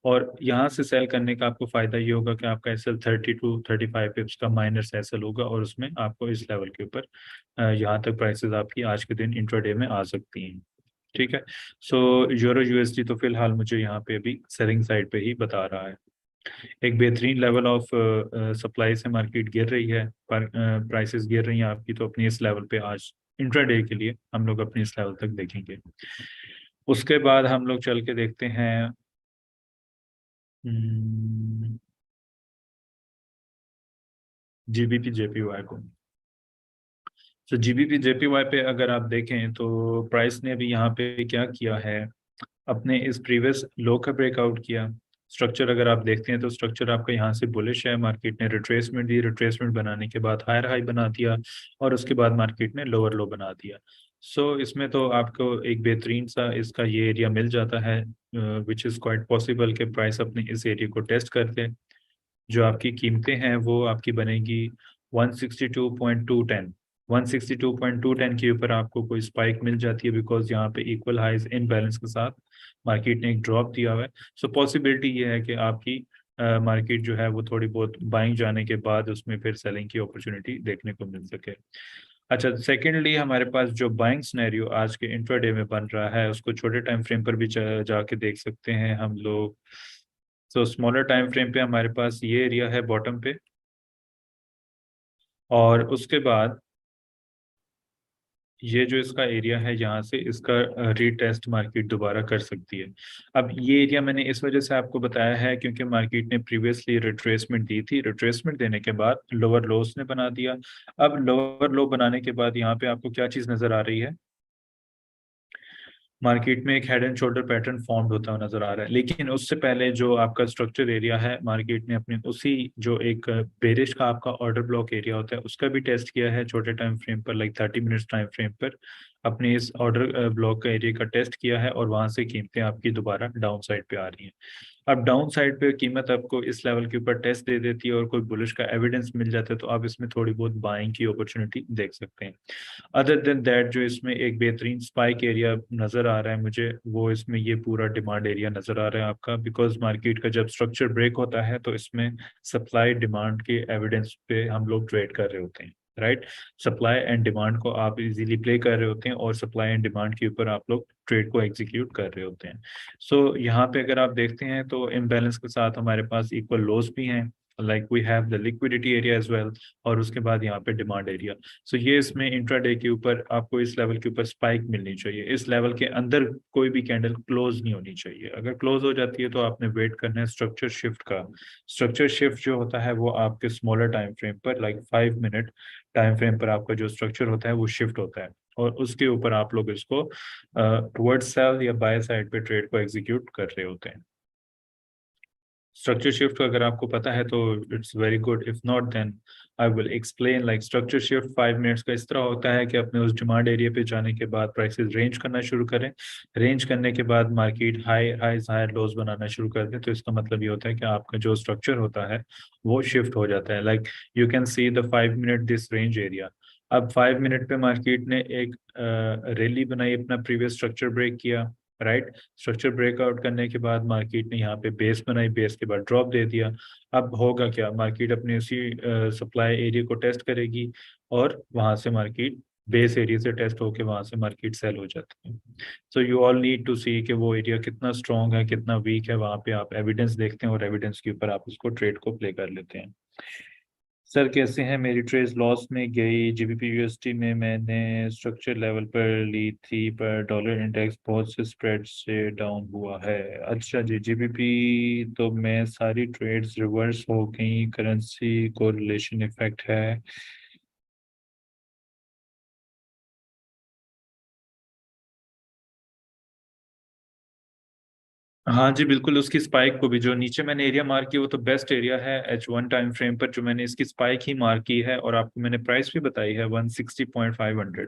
[SPEAKER 1] और यहाँ से सेल करने का आपको फायदा ये होगा कि आपका एसएल 30 टू 35 पिप्स का माइनस एसएल होगा और उसमें आपको इस लेवल के ऊपर यहाँ तक प्राइसेस आपकी आज के दिन इंट्राडे में आ सकती हैं। ठीक है। सो यूरो यूएसडी तो फिलहाल मुझे यहाँ पे अभी सेलिंग साइड पे ही बता रहा है। एक बेहतरीन लेवल ऑफ सप्लाई से मार्केट गिर रही है, पर प्राइसेस गिर रही हैं आपकी, तो अपनी इस लेवल पे आज इंट्राडे के लिए हम लोग अपनी इस लेवल तक देखेंगे। उसके बाद हम लोग चल के देखते हैं जीबीपी जेपीवाई को। तो जीबीपी जेपीवाई पे अगर आप देखें तो प्राइस ने अभी यहाँ पे क्या किया है, अपने इस प्रीवियस लो का ब्रेकआउट किया। स्ट्रक्चर अगर आप देखते हैं तो स्ट्रक्चर आपका यहाँ से बुलिश है, मार्केट ने रिट्रेसमेंट दी, रिट्रेसमेंट बनाने के बाद हायर हाई बना दिया और उसके बाद मार्केट ने लोअर लो बना दिया। सो इसमें तो आपको एक बेहतरीन सा इसका ये एरिया मिल जाता है, विच इज़ क्वाइट पॉसिबल कि प्राइस अपने इस एरिया को टेस्ट कर दे। जो आपकी कीमतें हैं वो आपकी बनेगी 162.210। 162.210 के ऊपर आपको कोई स्पाइक मिल जाती है बिकॉज यहाँ पे इक्वल हाइज इन बैलेंस के साथ मार्केट ने एक ड्रॉप दिया हुआ है। सो पॉसिबिलिटी ये है कि आपकी मार्केट जो है वो थोड़ी बहुत बाइंग जाने के बाद उसमें फिर सेलिंग की अपॉर्चुनिटी देखने को मिल सके। अच्छा, सेकेंडली हमारे पास जो बाइंग सिनेरियो आज के इंट्राडे में बन रहा है उसको छोटे टाइम फ्रेम पर भी जाके देख सकते हैं हम लोग। सो स्मॉलर टाइम फ्रेम पे हमारे पास ये एरिया है बॉटम पे, और उसके बाद ये जो इसका एरिया है यहाँ से इसका रीटेस्ट मार्केट दोबारा कर सकती है। अब ये एरिया मैंने इस वजह से आपको बताया है क्योंकि मार्केट ने प्रीवियसली रिट्रेसमेंट दी थी, रिट्रेसमेंट देने के बाद लोअर लोस ने बना दिया। अब लोअर लो बनाने के बाद यहाँ पे आपको क्या चीज़ नज़र आ रही है, मार्केट में एक head and shoulder pattern formed होता हुआ नजर आ रहा है। लेकिन उससे पहले जो आपका स्ट्रक्चर एरिया है, मार्केट ने अपने उसी जो एक बेरिश का आपका ऑर्डर ब्लॉक एरिया होता है उसका भी टेस्ट किया है छोटे टाइम फ्रेम पर, लाइक 30 मिनट्स टाइम फ्रेम पर अपने इस ऑर्डर ब्लॉक का एरिया का टेस्ट किया है और वहां से कीमतें आपकी दोबारा डाउन साइड पे आ रही हैं। अब डाउन साइड पे कीमत आपको इस लेवल के ऊपर टेस्ट दे देती है और कोई बुलिश का एविडेंस मिल जाता है तो आप इसमें थोड़ी बहुत बाइंग की अपॉर्चुनिटी देख सकते हैं। अदर देन दैट जो इसमें एक बेहतरीन स्पाइक एरिया नजर आ रहा है मुझे, वो इसमें ये पूरा डिमांड एरिया नजर आ रहा है आपका, बिकॉज मार्केट का जब स्ट्रक्चर ब्रेक होता है तो इसमें सप्लाई डिमांड के एविडेंस पे हम लोग ट्रेड कर रहे होते हैं, राइट। सप्लाई एंड डिमांड को आप इजीली प्ले कर रहे होते हैं और सप्लाई एंड डिमांड के ऊपर आप लोग ट्रेड को एग्जीक्यूट कर रहे होते हैं। सो यहाँ पे अगर आप देखते हैं तो इम्बैलेंस के साथ हमारे पास इक्वल लॉस भी हैं, like we have the liquidity area as well, और उसके बाद यहाँ पे डिमांड एरिया। सो ये इसमें इंट्राडे के ऊपर आपको इस लेवल के ऊपर स्पाइक मिलनी चाहिए, इस लेवल के अंदर कोई भी कैंडल क्लोज नहीं होनी चाहिए। अगर क्लोज हो जाती है तो आपने वेट करना है स्ट्रक्चर शिफ्ट का। स्ट्रक्चर शिफ्ट जो होता है वो आपके स्मॉलर टाइम फ्रेम पर, लाइक 5 मिनट टाइम फ्रेम पर आपका जो स्ट्रक्चर होता है वो शिफ्ट होता है और उसके ऊपर आप लोग इसको टुवर्ड्स सेल या बाय साइड पे ट्रेड को एग्जीक्यूट कर रहे होते हैं। स्ट्रक्चर शिफ्ट अगर आपको पता है तो it's very good, if not then I will explain. Like structure shift 5 minutes का इस तरह होता है कि अपने उस डिमांड एरिया पे जाने के बाद प्राइसेस रेंज करना शुरू करें, रेंज करने के बाद मार्केट हाईज हायर लोज बनाना शुरू कर दे, तो इसका मतलब ये होता है कि आपका जो स्ट्रक्चर होता है वो शिफ्ट हो जाता है। Like you can see the 5 minute this range area. अब 5 मिनट पे मार्केट ने एक रैली बनाई, अपना प्रीवियस स्ट्रक्चर ब्रेक किया, राइट। स्ट्रक्चर ब्रेकआउट करने के बाद मार्केट ने यहाँ पे बेस बनाई, बेस के बाद ड्रॉप दे दिया। अब होगा क्या, मार्केट अपने उसी सप्लाई एरिया को टेस्ट करेगी और वहां से मार्केट बेस एरिया से टेस्ट होके वहां से मार्केट सेल हो जाती है। So you all need to see कि वो एरिया कितना स्ट्रांग है कितना वीक है, वहां पे आप एविडेंस देखते हैं और एविडेंस के ऊपर आप उसको ट्रेड को प्ले कर लेते हैं। सर कैसे हैं, मेरी ट्रेड लॉस में गई, जीबीपी यूएसटी में मैंने स्ट्रक्चर लेवल पर ली थी पर डॉलर इंडेक्स बहुत से स्प्रेड से डाउन हुआ है। अच्छा जी, जीबीपी तो मैं सारी ट्रेड्स रिवर्स हो गई, करेंसी को रिलेशन इफेक्ट है। हाँ जी बिल्कुल, उसकी स्पाइक को भी जो नीचे मैंने एरिया मार्क किया वो तो बेस्ट एरिया है H1 टाइम फ्रेम पर, जो मैंने इसकी स्पाइक ही मार्क की है और आपको मैंने प्राइस भी बताई है 160.500।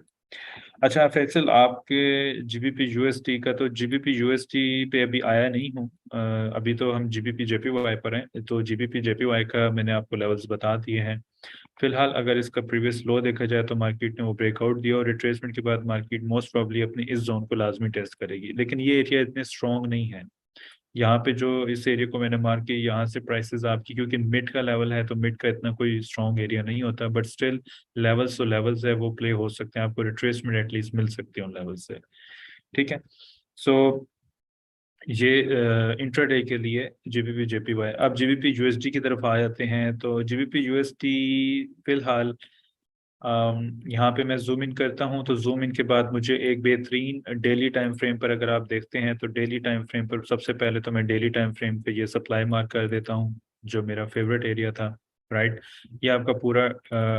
[SPEAKER 1] अच्छा फैसल, आपके जीबीपी यूएसटी का, तो जीबीपी यूएसटी पे अभी आया नहीं हूँ। अभी तो हम जीबीपी जेपीवाई पर हैं, तो जीबीपी जेपीवाई का मैंने आपको लेवल्स बता दिए हैं। फिलहाल अगर इसका प्रीवियस लो देखा जाए तो मार्केट ने वो ब्रेकआउट दिया और रिट्रेसमेंट के बाद मार्केट मोस्ट प्रॉब्ली अपनी इस जोन को लाजमी टेस्ट करेगी, लेकिन ये एरिया इतने स्ट्रॉन्ग नहीं है। यहाँ पे जो इस एरिया को मैंने मार्क किया, यहाँ से प्राइसेस आपकी, क्योंकि मिड का लेवल है तो मिड का इतना कोई स्ट्रॉन्ग एरिया नहीं होता, बट स्टिल लेवल्स तो लेवल्स है, वो प्ले हो सकते हैं, आपको रिट्रेसमेंट एटलीस्ट मिल सकती है उन लेवल से। ठीक है। सो ये इंट्राडे के लिए जीबीपी जेपीवाई। अब जीबीपी यूएसडी की तरफ आ जाते हैं, तो जीबीपी यूएसडी फिलहाल यहाँ पे मैं जूम इन करता हूँ, तो जूम इन के बाद मुझे एक बेहतरीन डेली टाइम फ्रेम पर अगर आप देखते हैं तो डेली टाइम फ्रेम पर सबसे पहले तो मैं डेली टाइम फ्रेम पे ये सप्लाई मार्क कर देता हूँ जो मेरा फेवरेट एरिया था, राइट। ये आपका पूरा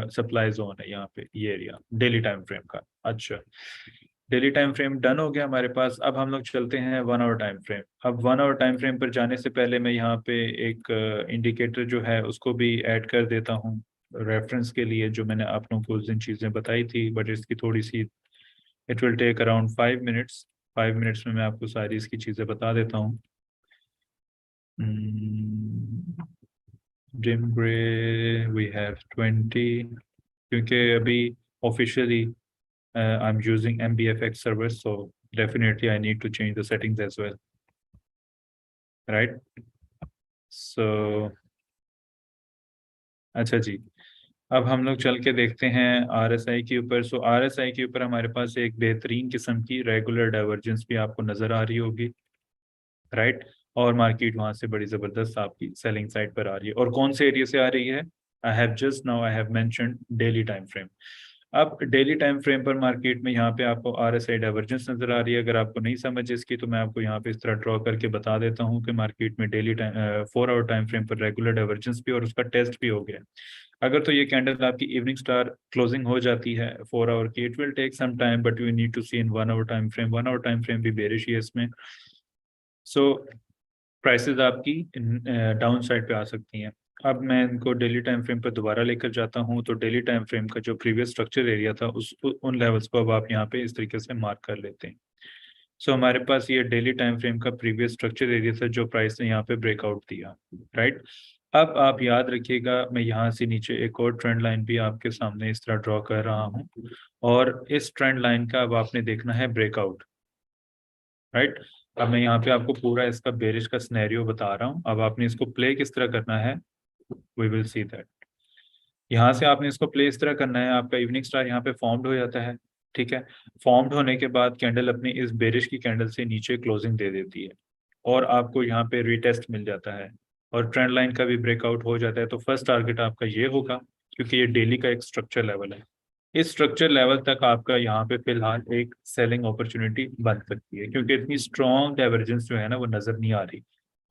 [SPEAKER 1] सप्लाई जोन है यहाँ पे, ये एरिया डेली टाइम फ्रेम का। अच्छा, डेली टाइम फ्रेम डन हो गया हमारे पास। अब हम लोग चलते हैं 1 आवर टाइम फ्रेम। अब 1 आवर टाइम फ्रेम पर जाने से पहले मैं यहाँ पे एक इंडिकेटर जो है उसको भी ऐड कर देता हूँ रेफरेंस के लिए, जो मैंने आप लोगों को उस दिन चीज़ें बताई थी, बट इसकी थोड़ी सी, it will take around 5 minutes. 5 minutes में मैं आपको सारी इसकी चीज़ें बता देता हूँ। डिम ग्रे वी हैव 20, क्योंकि अभी officially I'm using MBFX servers, so definitely I need to change the settings as well, right? So अच्छा जी, अब हम लोग चल के देखते हैं RSI के ऊपर। सो RSI के ऊपर हमारे पास एक बेहतरीन किस्म की रेगुलर डाइवर्जेंस भी आपको नजर आ रही होगी, राइट। और मार्केट वहां से बड़ी जबरदस्त आपकी सेलिंग साइड पर आ रही है, और कौन से एरिया से आ रही है, I have mentioned daily time frame. अब डेली टाइम फ्रेम पर मार्केट में यहाँ पे आपको RSI डाइवर्जेंस नजर आ रही है। अगर आपको नहीं समझ इसकी तो मैं आपको यहाँ पे इस तरह ड्रॉ करके बता देता हूँ कि मार्केट में daily time 4 hour time frame पर रेगुलर डाइवर्जेंस भी और उसका टेस्ट भी हो गया। अगर तो ये कैंडल आपकी इवनिंग स्टार क्लोजिंग हो जाती है 4 आवर की, it will take some time but you need to see in 1 hour time frame. 1 hour time frame भी बेरिश ही है इसमें। सो प्राइसेस आपकी डाउन साइड पे आ सकती हैं। अब मैं इनको डेली टाइम फ्रेम पर दोबारा लेकर जाता हूँ, तो डेली टाइम फ्रेम का जो प्रीवियस स्ट्रक्चर एरिया था उन लेवल्स को अब आप यहाँ पे इस तरीके से मार्क कर लेते हैं। सो हमारे पास ये डेली टाइम फ्रेम का प्रीवियस स्ट्रक्चर एरिया था जो प्राइस ने यहाँ पे ब्रेकआउट दिया, राइट। अब आप याद रखिएगा, मैं यहाँ से नीचे एक और ट्रेंड लाइन भी आपके सामने इस तरह ड्रॉ कर रहा हूँ, और इस ट्रेंड लाइन का अब आपने देखना है ब्रेकआउट, राइट। अब मैं यहाँ पे आपको पूरा इसका बेरिश का सिनेरियो बता रहा हूँ, अब आपने इसको प्ले किस तरह करना है, वी विल सी दैट। यहाँ से आपने इसको प्ले इस तरह करना है, आपका इवनिंग स्टार यहाँ पे फॉर्म्ड हो जाता है, ठीक है। फॉर्म्ड होने के बाद कैंडल अपनी इस बेरिश की कैंडल से नीचे क्लोजिंग दे देती है और आपको यहाँ पे रीटेस्ट मिल जाता है और ट्रेंड लाइन का भी ब्रेकआउट हो जाता है, तो फर्स्ट टारगेट आपका ये होगा, क्योंकि ये डेली का एक स्ट्रक्चर लेवल है। इस स्ट्रक्चर लेवल तक आपका यहाँ पे फिलहाल एक सेलिंग अपॉर्चुनिटी बन सकती है, क्योंकि इतनी स्ट्रॉन्ग डाइवर्जेंस जो है ना वो नजर नहीं आ रही।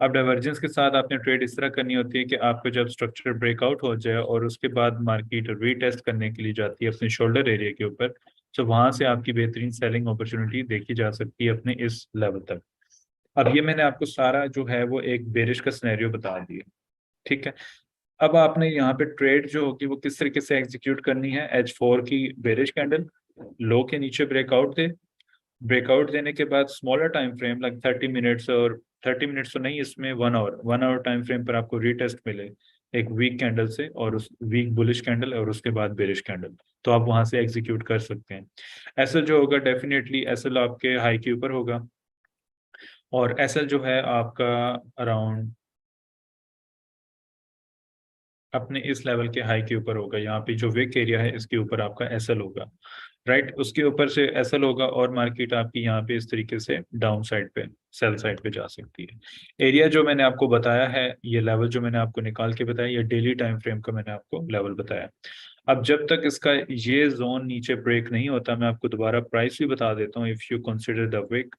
[SPEAKER 1] अब डाइवर्जेंस के साथ आपने ट्रेड इस तरह करनी होती है कि आपको जब स्ट्रक्चर ब्रेकआउट हो जाए और उसके बाद मार्केट रीटेस्ट करने के लिए जाती है अपने शोल्डर एरिया के ऊपर, तो वहां से आपकी बेहतरीन सेलिंग अपॉर्चुनिटी देखी जा सकती है अपने इस लेवल तक। अब ये मैंने आपको सारा जो है वो एक बेरिश का सिनेरियो बता दिया, ठीक है। अब आपने यहाँ पे ट्रेड जो होगी वो किस तरीके से एग्जीक्यूट करनी है। H4 की बेरिश कैंडल लो के नीचे ब्रेकआउट दे, ब्रेकआउट देने के बाद smaller time frame like 30 minutes, और 30 मिनट्स तो नहीं, इसमें 1 आवर, 1 आवर टाइम फ्रेम पर आपको रीटेस्ट मिले एक वीक कैंडल से, और उस वीक बुलिश कैंडल और उसके बाद बेरिश कैंडल, तो आप वहां से एग्जीक्यूट कर सकते हैं। एसएल जो होगा डेफिनेटली एसएल आपके हाई के ऊपर होगा, और एसएल जो है आपका अराउंड अपने इस लेवल के हाई के ऊपर होगा। यहाँ पे जो विक एरिया है इसके ऊपर आपका एसएल होगा, राइट, उसके ऊपर से एसएल होगा, और मार्केट आपकी यहाँ पे इस तरीके से डाउन साइड पे, सेल साइड पे जा सकती है। एरिया जो मैंने आपको बताया है, ये लेवल जो मैंने आपको निकाल के बताया, ये डेली टाइम फ्रेम का मैंने आपको लेवल बताया। अब जब तक इसका ये जोन नीचे ब्रेक नहीं होता, मैं आपको दोबारा प्राइस भी बता देता हूँ। If you consider the wick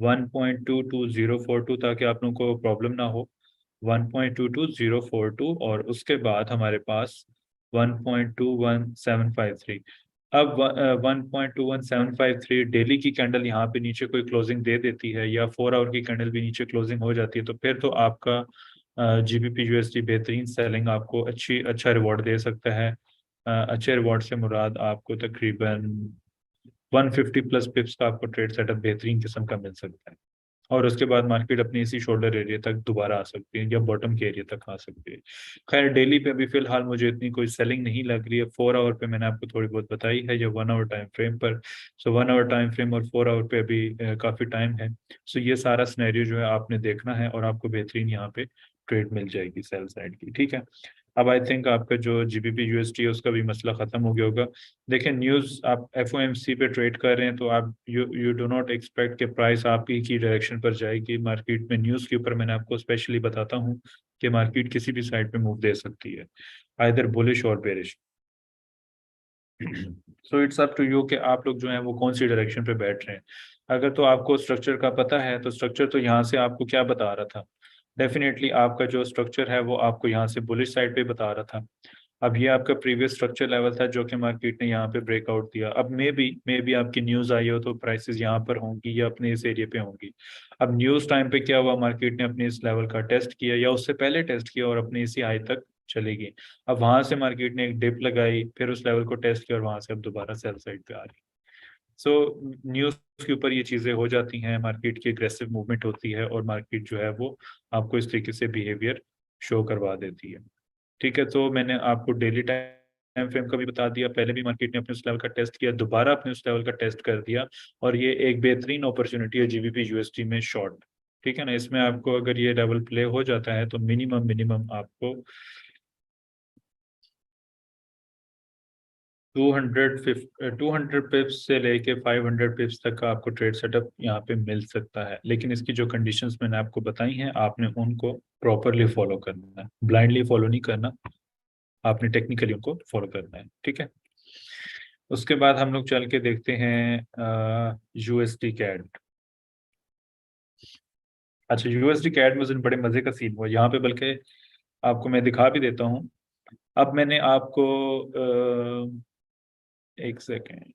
[SPEAKER 1] 1.22042, ताकि आप लोगों को प्रॉब्लम ना हो। 1.22042, और उसके बाद हमारे पास 1.21753। अब 1.21753 डेली की कैंडल यहाँ पे नीचे कोई क्लोजिंग दे देती है, या 4 आवर की कैंडल भी नीचे क्लोजिंग हो जाती है, तो फिर तो आपका जीबीपी यूएसडी बेहतरीन सेलिंग आपको अच्छा रिवॉर्ड दे सकता है। अच्छे रिवॉर्ड से मुराद आपको तकरीबन 150 प्लस पिप्स का आपको ट्रेड सेटअप बेहतरीन किस्म का मिल सकता है, और उसके बाद मार्केट अपनी इसी शोल्डर एरिया तक दोबारा आ सकती है, या बॉटम के एरिया तक आ सकती है। खैर डेली पे अभी फिलहाल मुझे इतनी कोई सेलिंग नहीं लग रही है। 4 आवर पे मैंने आपको थोड़ी बहुत बताई है, या 1 आवर टाइम फ्रेम पर। सो 1 आवर टाइम फ्रेम और 4 आवर पे अभी काफ़ी टाइम है। सो ये सारा सिनेरियो जो है आपने देखना है, और आपको बेहतरीन यहाँ पे ट्रेड मिल जाएगी सेल साइड की, ठीक है। अब आई थिंक आपका जो जीबीपी यूएसटी है उसका भी मसला खत्म हो गया होगा। देखिए न्यूज़, आप एफओएमसी पे ट्रेड कर रहे हैं, तो आप यू डू नॉट एक्सपेक्ट कि प्राइस आपकी की डायरेक्शन पर जाएगी। मार्केट में न्यूज़ के ऊपर मैंने आपको स्पेशली बताता हूँ कि मार्केट किसी भी साइड पे मूव दे सकती है, आइदर बुलिश और bearish. So it's up to you कि आप लोग जो हैं वो कौन सी डायरेक्शन पे बैठ रहे हैं। अगर तो आपको स्ट्रक्चर का पता है, तो स्ट्रक्चर तो यहाँ से आपको क्या बता रहा था, डेफिनेटली आपका जो स्ट्रक्चर है वो आपको यहाँ से बुलिश साइड पे बता रहा था। अब ये आपका प्रीवियस स्ट्रक्चर लेवल था जो कि मार्केट ने यहाँ पे ब्रेकआउट दिया। अब मे बी आपकी न्यूज़ आई हो तो प्राइसेस यहाँ पर होंगी या अपने इस एरिया पे होंगी। अब न्यूज़ टाइम पे क्या हुआ, मार्केट ने अपने इस लेवल का टेस्ट किया, या उससे पहले टेस्ट किया, और अपने इसी हाई तक चलेगी। अब वहां से मार्केट ने एक डिप लगाई, फिर उस लेवल को टेस्ट किया, और वहां से अब दोबारा सेल साइड पे आ रही। सो न्यूज़ के ऊपर ये चीज़ें हो जाती हैं, मार्केट की एग्रेसिव मूवमेंट होती है, और मार्केट जो है वो आपको इस तरीके से बिहेवियर शो करवा देती है, ठीक है। तो मैंने आपको डेली टाइम फ्रेम का भी बता दिया। पहले भी मार्केट ने अपने उस लेवल का टेस्ट किया, दोबारा अपने उस लेवल का टेस्ट कर दिया, और ये एक बेहतरीन अपॉर्चुनिटी है जीबीपी यूएसडी में शॉर्ट, ठीक है ना। इसमें आपको अगर ये लेवल प्ले हो जाता है तो मिनिमम मिनिमम आपको 200 पिप्स से लेके 500 पिप्स तक का आपको ट्रेड सेटअप यहाँ पे मिल सकता है, लेकिन इसकी जो कंडीशंस मैंने आपको बताई हैं आपने उनको प्रॉपरली फॉलो करना है, ब्लाइंडली फॉलो नहीं करना, आपने टेक्निकली उनको फॉलो करना है, ठीक है। उसके बाद हम लोग चल के देखते हैं यूएसडी कैड। अच्छा, यूएसडी कैड में उस दिन बड़े मजे का सीन हुआ यहाँ पे, बल्कि आपको मैं दिखा भी देता हूँ। अब मैंने आपको एक सेकेंड,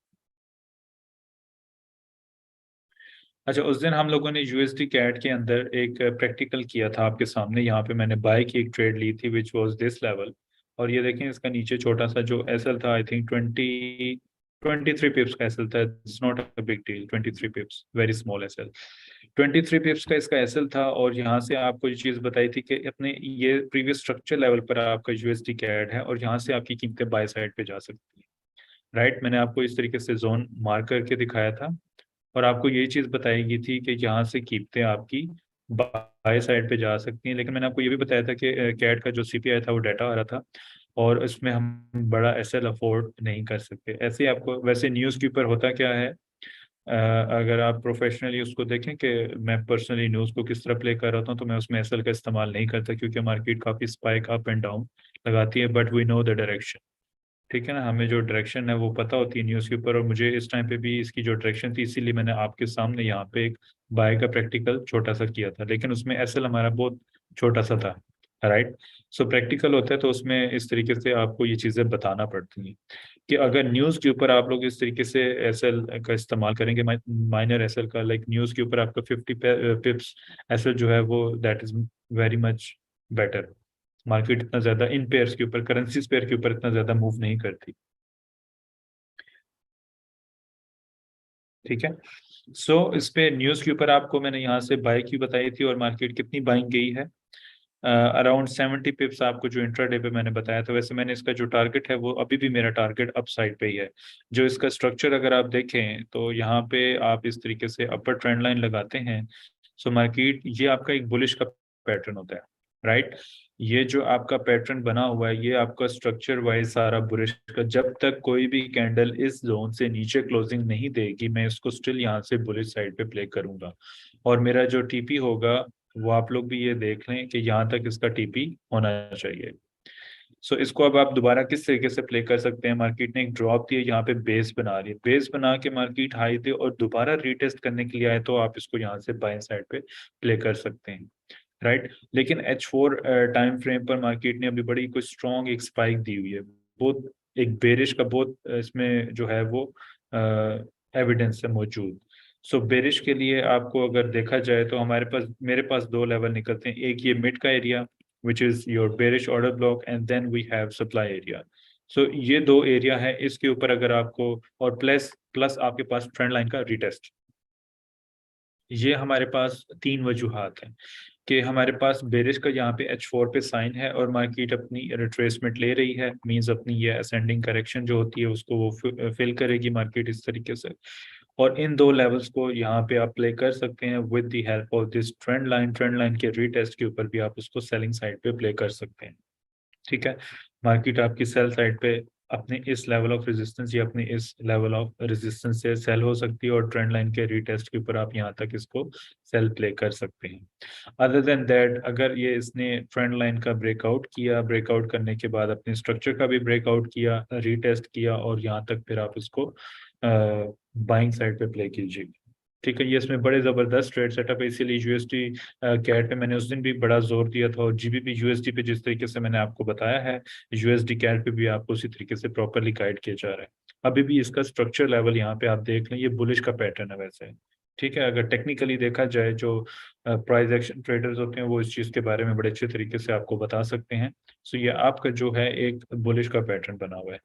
[SPEAKER 1] अच्छा, उस दिन हम लोगों ने यूएसडी कैड के अंदर एक प्रैक्टिकल किया था आपके सामने। यहाँ पे मैंने बाय की एक ट्रेड ली थी विच वाज दिस लेवल, और ये देखें इसका नीचे छोटा सा जो एसएल था, आई थिंक 23 पिप्स का एसएल था। It's not a big deal, 23 pips, very small SL. 23 pips का इसका एसएल था, और यहाँ से आपको ये चीज़ बताई थी कि अपने ये प्रीवियस स्ट्रक्चर लेवल पर आपका यूएसडी कैड है, और यहाँ से आपकी कीमतें बाय साइड पे जा सकती है, राइट। मैंने आपको इस तरीके से जोन मार्क करके दिखाया था, और आपको यही चीज़ बताई थी कि यहाँ से कीमतें आपकी बाय साइड पे जा सकती हैं। लेकिन मैंने आपको ये भी बताया था कि कैट का जो सीपीआई था वो डाटा आ रहा था, और इसमें हम बड़ा एसएल अफोर्ड नहीं कर सकते। ऐसे ही आपको वैसे न्यूज़ के ऊपर होता क्या है, अगर आप प्रोफेशनली उसको देखें कि मैं पर्सनली न्यूज़ को किस तरह प्ले कर रहा हूँ, तो मैं उसमें एसएल का इस्तेमाल नहीं करता, क्योंकि मार्केट काफ़ी स्पाइक अप एंड डाउन लगाती है, but we know the direction, ठीक है ना। हमें जो डायरेक्शन है वो पता होती है न्यूज़ के ऊपर, और मुझे इस टाइम पे भी इसकी जो डायरेक्शन थी, इसीलिए मैंने आपके सामने यहाँ पे एक बाय का प्रैक्टिकल छोटा सा किया था, लेकिन उसमें एसएल हमारा बहुत छोटा सा था, राइट। सो प्रैक्टिकल होता है तो उसमें इस तरीके से आपको ये चीज़ें बताना पड़ती हैं। कि अगर न्यूज़ के ऊपर आप लोग इस तरीके से एसएल का इस्तेमाल करेंगे, माइनर एसएल का, लाइक न्यूज़ के ऊपर आपका 50 पिप्स एसएल जो है वो that is very much better. Market इतना ज्यादा इन पेयर्स के ऊपर, करेंसीज पेयर के ऊपर इतना ज्यादा मूव नहीं करती। ठीक है। सो इस पे न्यूज़ के ऊपर आपको मैंने यहाँ से बाय की बताई थी, और मार्केट कितनी बाइंग गई है, अराउंड 70 पिप्स आपको जो इंट्राडे पे मैंने बताया था। वैसे मैंने इसका जो टारगेट है वो अभी भी मेरा टारगेट अप साइड पे ही है। जो इसका स्ट्रक्चर अगर आप देखें तो यहाँ पे आप इस तरीके से अपर ट्रेंड लाइन लगाते हैं, सो मार्केट ये आपका एक बुलिश का पैटर्न होता है, राइट। ये जो आपका पैटर्न बना हुआ है ये आपका स्ट्रक्चर वाइज सारा बुलिश का, जब तक कोई भी कैंडल इस जोन से नीचे क्लोजिंग नहीं देगी मैं इसको स्टिल यहाँ से बुलिश साइड पे प्ले करूंगा। और मेरा जो टीपी होगा वो आप लोग भी ये देख लें कि यहाँ तक इसका टीपी होना चाहिए। सो इसको अब आप दोबारा किस तरीके से प्ले कर सकते हैं, मार्केट ने एक ड्रॉप दिया, यहाँ पे बेस बना रही है, बेस बना के मार्केट हाई दे और दोबारा रीटेस्ट करने के लिए आए तो आप इसको यहाँ से बाय साइड पे प्ले कर सकते हैं, राइट। लेकिन H4 टाइम फ्रेम पर मार्केट ने अभी बड़ी कोई स्ट्रॉन्ग एक स्पाइक दी हुई है, बहुत एक बेरिश का बहुत इसमें जो है वो एविडेंस है मौजूद। सो बेरिश के लिए आपको अगर देखा जाए तो हमारे पास, मेरे पास दो लेवल निकलते हैं, एक ये मिड का area which is your bearish order block, and then we have supply area. So ये दो एरिया है, इसके ऊपर अगर आपको, और प्लस प्लस आपके पास ट्रेंड लाइन का रिटेस्ट, ये हमारे पास तीन वजूहात हैं कि हमारे पास बेरिश का यहाँ पे H4 पे साइन है और मार्केट अपनी रिट्रेसमेंट ले रही है, मींस अपनी ये असेंडिंग करेक्शन जो होती है उसको वो फिल करेगी मार्केट इस तरीके से। और इन दो लेवल्स को यहाँ पे आप प्ले कर सकते हैं with the help of this trend line. Trend line के रीटेस्ट के ऊपर भी आप उसको सेलिंग साइड पे प्ले कर सकते हैं। ठीक है। मार्केट आपकी सेल साइड पे अपने इस लेवल ऑफ रेजिस्टेंस या अपने इस लेवल ऑफ रेजिस्टेंस से सेल हो सकती है, और ट्रेंड लाइन के रीटेस्ट के ऊपर आप यहाँ तक इसको सेल प्ले कर सकते हैं। अदर देन दैट, अगर ये इसने ट्रेंड लाइन का ब्रेकआउट किया, ब्रेकआउट करने के बाद अपने स्ट्रक्चर का भी ब्रेकआउट किया, रीटेस्ट किया, और यहाँ तक फिर आप इसको बाइंग साइड पे प्ले कीजिए। ठीक है। ये इसमें बड़े जबरदस्त ट्रेड सेटअप है, इसीलिए यूएसडी कैट पे मैंने उस दिन भी बड़ा जोर दिया था, और जीबीपी यूएसडी पे जिस तरीके से मैंने आपको बताया है, यूएसडी कैट पे भी आपको उसी तरीके से प्रॉपरली गाइड किया जा रहा है। अभी भी इसका स्ट्रक्चर लेवल यहाँ पे आप देख लें, ये बुलिश का पैटर्न है वैसे। ठीक है। अगर टेक्निकली देखा जाए, जो प्राइस एक्शन ट्रेडर्स होते हैं वो इस चीज़ के बारे में बड़े अच्छे तरीके से आपको बता सकते हैं। सो ये आपका जो है एक बुलिश का पैटर्न बना हुआ है।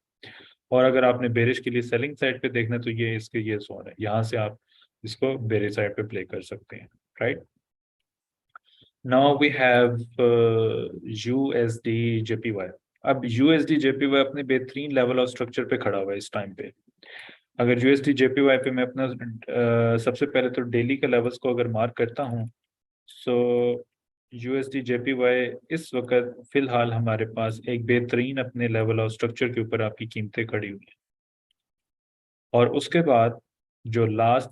[SPEAKER 1] और अगर आपने बेरिश के लिए सेलिंग साइड पे देखना तो ये इसके ये जोन है, यहाँ से आप इसको बेरिश साइड पे प्ले कर सकते हैं, right. Now we have USD JPY. अब यूएसडी जेपीवाई अपने बेहतरीन लेवल ऑफ स्ट्रक्चर पे खड़ा हुआ है इस टाइम पे। अगर यूएसडी जेपीवाई पे मैं अपना सबसे पहले तो डेली के लेवल्स को अगर मार्क करता हूँ, सो यूएसडी जेपीवाई इस वक्त फिलहाल हमारे पास एक बेहतरीन अपने लेवल ऑफ स्ट्रक्चर के ऊपर आपकी कीमतें खड़ी हुई हैं। और उसके बाद जो लास्ट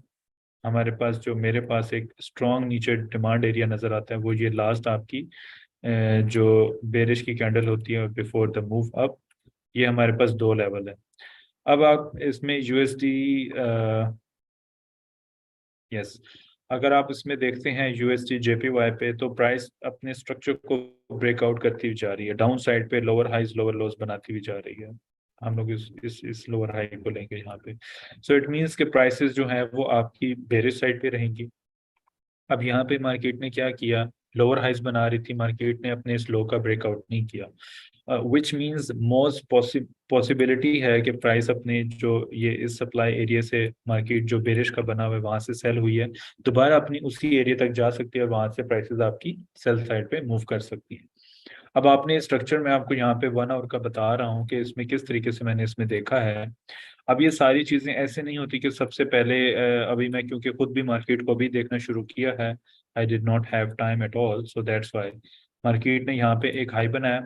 [SPEAKER 1] हमारे पास, जो मेरे पास एक स्ट्रॉन्ग नीचे डिमांड एरिया नजर आता है, वो ये लास्ट आपकी जो बेरिश की कैंडल होती है बिफोर द मूव अप, ये हमारे पास दो लेवल है। अब आप इसमें यूएसडी, यस, अगर आप इसमें देखते हैं यूएसडी जेपीवाई पे, तो प्राइस अपने स्ट्रक्चर को ब्रेकआउट करती हुई जा रही है, डाउन साइड पे लोअर हाइज लोअर लोज बनाती हुई जा रही है। हम लोग इस लोअर हाई को लेंगे यहाँ पे। सो इट मीन्स के प्राइसेस जो है वो आपकी बेरिश साइड पे रहेंगी। अब यहाँ पे मार्केट ने क्या किया, लोअर हाइज बना रही थी मार्केट ने, अपने इस लो का ब्रेकआउट नहीं किया, विच मीन्स मोस्ट पॉसिबिलिटी है कि प्राइस अपने जो ये इस सप्लाई एरिया से, मार्केट जो बेरिश का बना हुआ है वहां से सेल हुई है, दोबारा अपनी उसी एरिया तक जा सकती है और वहां से प्राइसेस आपकी सेल साइड पे मूव कर सकती है। अब आपने स्ट्रक्चर में आपको यहाँ पे 1 आवर का बता रहा हूँ कि इसमें किस तरीके से मैंने इसमें देखा है। अब ये सारी चीजें ऐसे नहीं होती कि सबसे पहले अभी मैं क्योंकि खुद भी मार्केट को भी देखना शुरू किया है, I did not have time at all, so that's why market ने यहाँ पे एक हाई बनाया,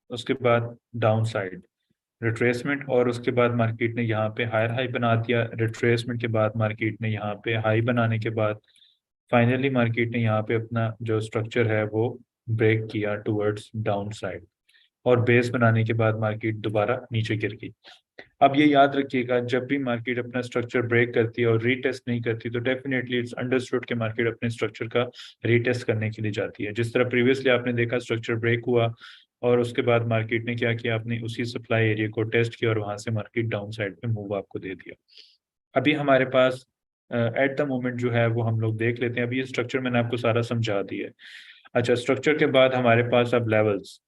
[SPEAKER 1] उसके बाद डाउन साइड रिट्रेसमेंट, और उसके बाद मार्केट ने यहाँ पे हायर हाई बना दिया, रिट्रेसमेंट के बाद मार्केट ने यहाँ पे हाई बनाने के बाद फाइनली मार्केट ने यहाँ पे अपना जो स्ट्रक्चर है वो ब्रेक किया टुवर्ड्स डाउन साइड, और बेस बनाने के बाद मार्केट दोबारा नीचे गिर गई। अब ये याद रखिएगा, जब भी मार्केट अपना स्ट्रक्चर ब्रेक करती है और रीटेस्ट नहीं करती तो डेफिनेटली इट्स अंडरस्टूड कि मार्केट अपने स्ट्रक्चर का रीटेस्ट करने के लिए जाती है। जिस तरह प्रीवियसली आपने देखा स्ट्रक्चर ब्रेक हुआ, और उसके बाद मार्केट ने क्या किया, आपने उसी सप्लाई एरिया को टेस्ट किया और वहां से मार्केट डाउन साइड पे मूव आपको दे दिया। अभी हमारे पास एट द मोमेंट जो है वो हम लोग देख लेते हैं। अभी ये स्ट्रक्चर मैंने आपको सारा समझा दिया है। अच्छा, स्ट्रक्चर के बाद हमारे पास अब लेवल्स,